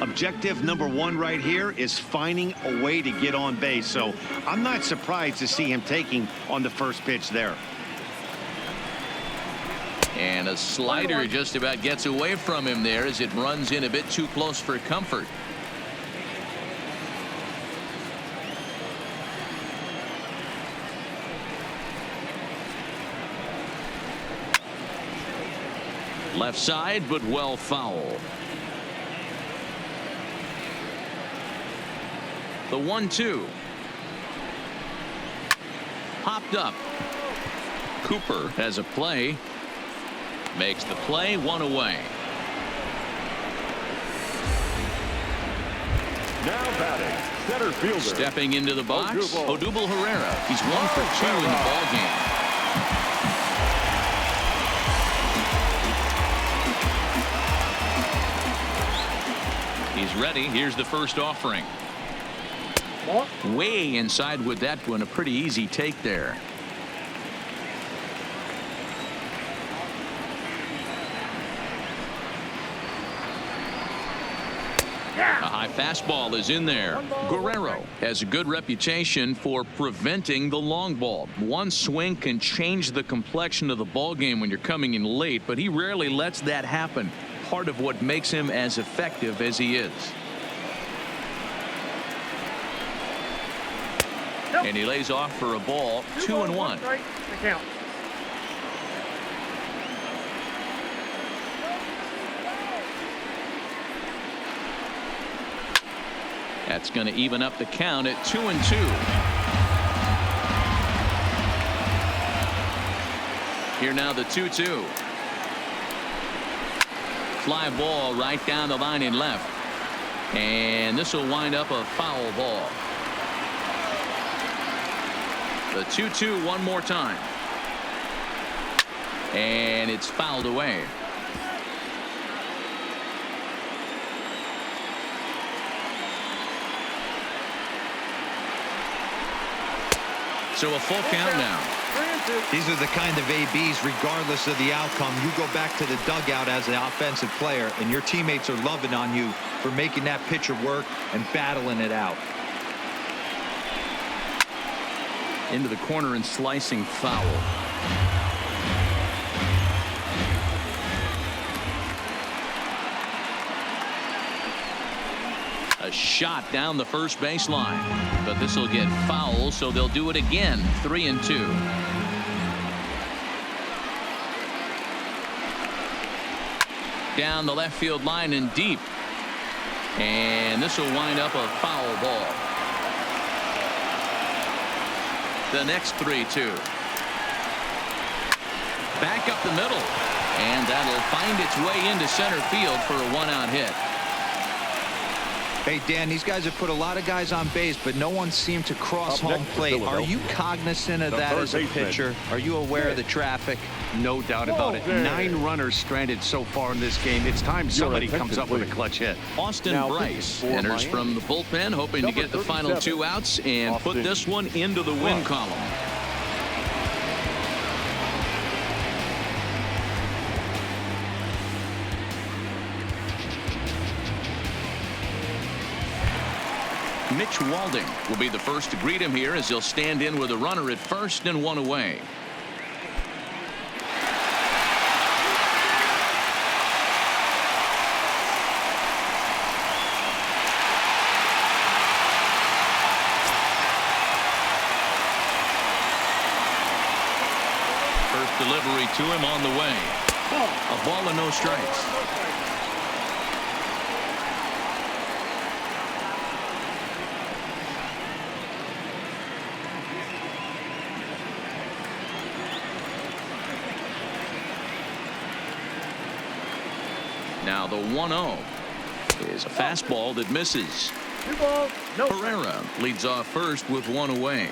Objective number 1 right here is finding a way to get on base. So I'm not surprised to see him taking on the first pitch there. And a slider just about gets away from him there as it runs in a bit too close for comfort. Left side, but well foul. The 1-2. Popped up. Cooper has a play. Makes the play, 1 away. Now batting, center fielder. Stepping into the box, Odubel Herrera. He's 1 for 2 in the ball game. He's ready. Here's the first offering. Way inside with that one. A pretty easy take there. A high fastball is in there. Guerrero has a good reputation for preventing the long ball. One swing can change the complexion of the ball game when you're coming in late, but he rarely lets that happen. Part of what makes him as effective as he is. And he lays off for a ball. 2-1. That's going to even up the count at 2-2. Here now the 2-2. Fly ball right down the line in left. And this will wind up a foul ball. The 2-2 one more time. And it's fouled away. So a full count now. These are the kind of ABs, regardless of the outcome. You go back to the dugout as an offensive player, and your teammates are loving on you for making that pitcher work and battling it out. Into the corner and slicing foul. A shot down the first baseline, but this will get foul, so they'll do it again. 3-2. Down the left field line and deep, and this will wind up a foul ball. The next 3-2. Back up the middle, And that'll find its way into center field for a one-out hit. Hey, Dan, these guys have put a lot of guys on base, but no one seemed to cross home plate. Are you cognizant of that as a pitcher? Are you aware of the traffic? No doubt about it. 9 runners stranded so far in this game. It's time somebody comes up with a clutch hit. Austin Bryce enters from the bullpen, hoping to get the final 2 outs and put this one into the win column. Mitch Walding will be the first to greet him here as he'll stand in with a runner at first and 1 away. First delivery to him on the way. A ball and no strikes. Now the 1-0 is a fastball that misses. 2 balls, no. Pereira leads off first with 1 away.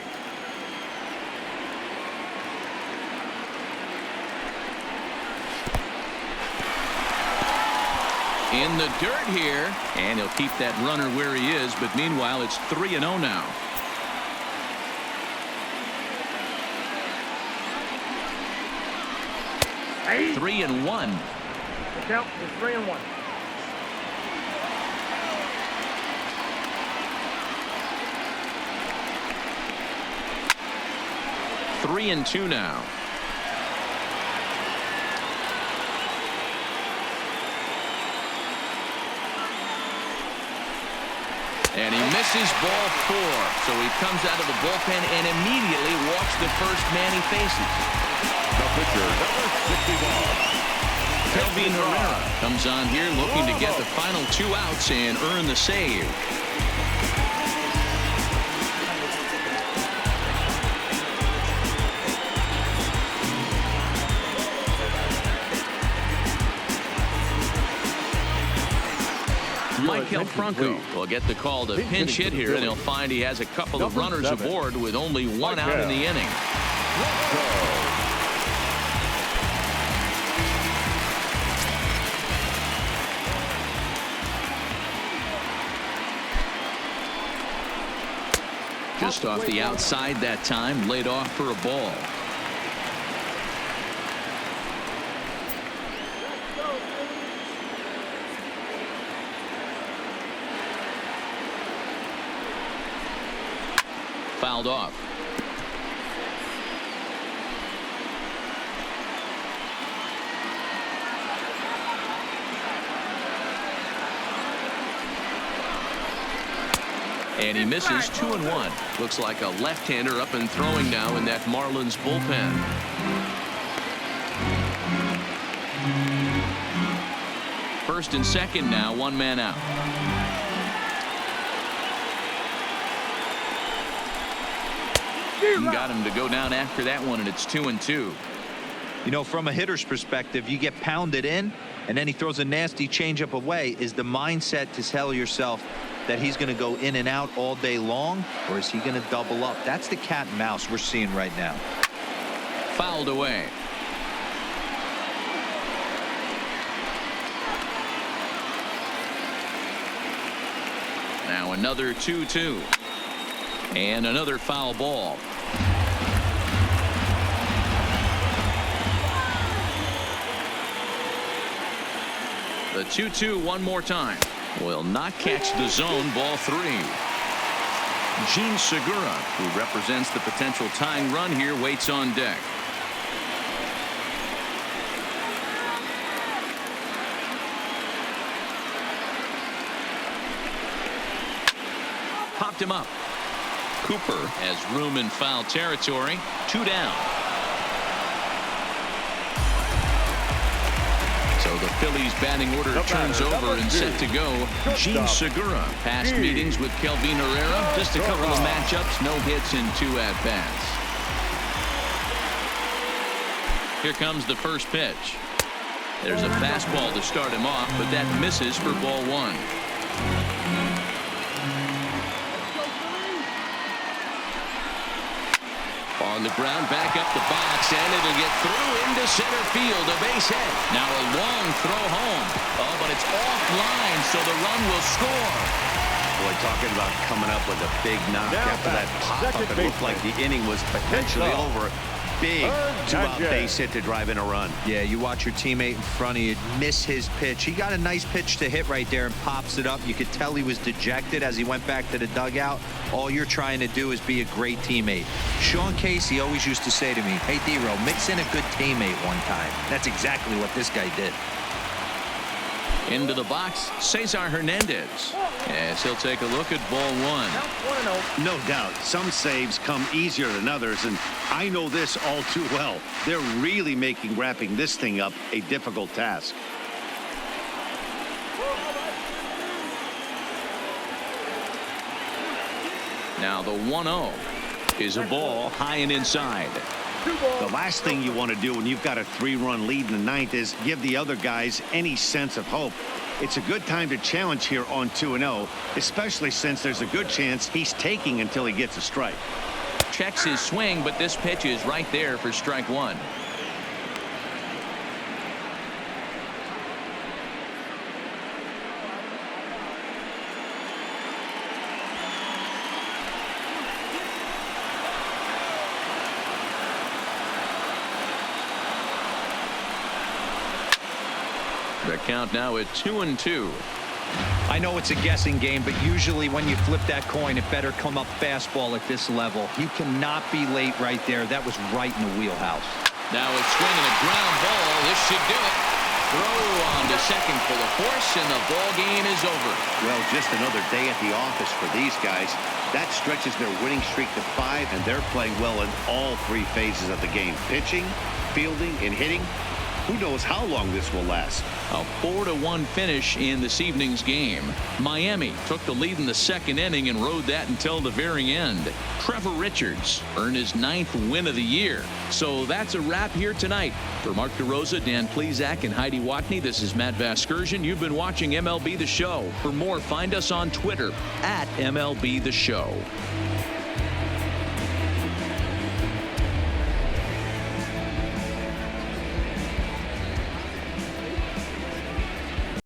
In the dirt here, and he'll keep that runner where he is, but meanwhile it's 3-0 now. Hey. 3-1. Count is 3-1. Three and 2 now. And he misses ball 4. So he comes out of the bullpen and immediately walks the first man he faces. The pitcher, number 61. Kelvin Herrera comes on here looking to get the final 2 outs and earn the save. Mike Franco will get the call to pinch hit here, and he'll find he has a couple of runners aboard with only 1 out in the inning. Just off the outside that time, laid off for a ball. Fouled off. And he misses 2-1. Looks like a left-hander up and throwing now in that Marlins bullpen. First and second now, 1 man out. Got him to go down after that one, and it's 2-2. You know, from a hitter's perspective, you get pounded in and then he throws a nasty changeup away. Is the mindset to tell yourself that he's going to go in and out all day long, or is he going to double up? That's the cat and mouse we're seeing right now. Fouled away. Now another 2-2. And another foul ball. The 2-2 one more time. Will not catch the zone. Ball 3. Gene Segura, who represents the potential tying run here, waits on deck. Popped him up. Cooper has room in foul territory. 2 down. So the Phillies batting order turns over and set to go. Gene Segura, past meetings with Kelvin Herrera, just a couple of matchups, no hits and 2 at-bats. Here comes the first pitch. There's a fastball to start him off, but that misses for ball one. On the ground, back up the box, and it'll get through into center field, a base hit. Now a long throw home. Oh, but it's offline, so the run will score. Boy, talking about coming up with a big knock after that pop-up. It looked like the inning was potentially over. Big two-out base hit to drive in a run. Yeah, you watch your teammate in front of you miss his pitch. He got a nice pitch to hit right there and pops it up. You could tell he was dejected as he went back to the dugout. All you're trying to do is be a great teammate. Sean Casey always used to say to me, hey, D-Row, mix in a good teammate one time. That's exactly what this guy did. Into the box, Cesar Hernandez. Yes, he'll take a look at ball one. No doubt, some saves come easier than others, and I know this all too well. They're really making wrapping this thing up a difficult task. Now the 1-0 is a ball high and inside. The last thing you want to do when you've got a 3-run lead in the ninth is give the other guys any sense of hope. It's a good time to challenge here on 2-0, especially since there's a good chance he's taking until he gets a strike. Checks his swing, but this pitch is right there for strike one. The count now at 2-2. I know it's a guessing game, but usually when you flip that coin, it better come up fastball at this level. You cannot be late right there. That was right in the wheelhouse. Now it's swinging a ground ball. This should do it. Throw on to second full of force, and the ball game is over. Well, just another day at the office for these guys. That stretches their winning streak to 5, and they're playing well in all 3 phases of the game. Pitching, fielding, and hitting. Who knows how long this will last? A 4-1 finish in this evening's game. Miami took the lead in the second inning and rode that until the very end. Trevor Richards earned his 9th win of the year. So that's a wrap here tonight. For Mark DeRosa, Dan Plesac, and Heidi Watney, this is Matt Vasgersian. You've been watching MLB The Show. For more, find us on Twitter at MLB The Show.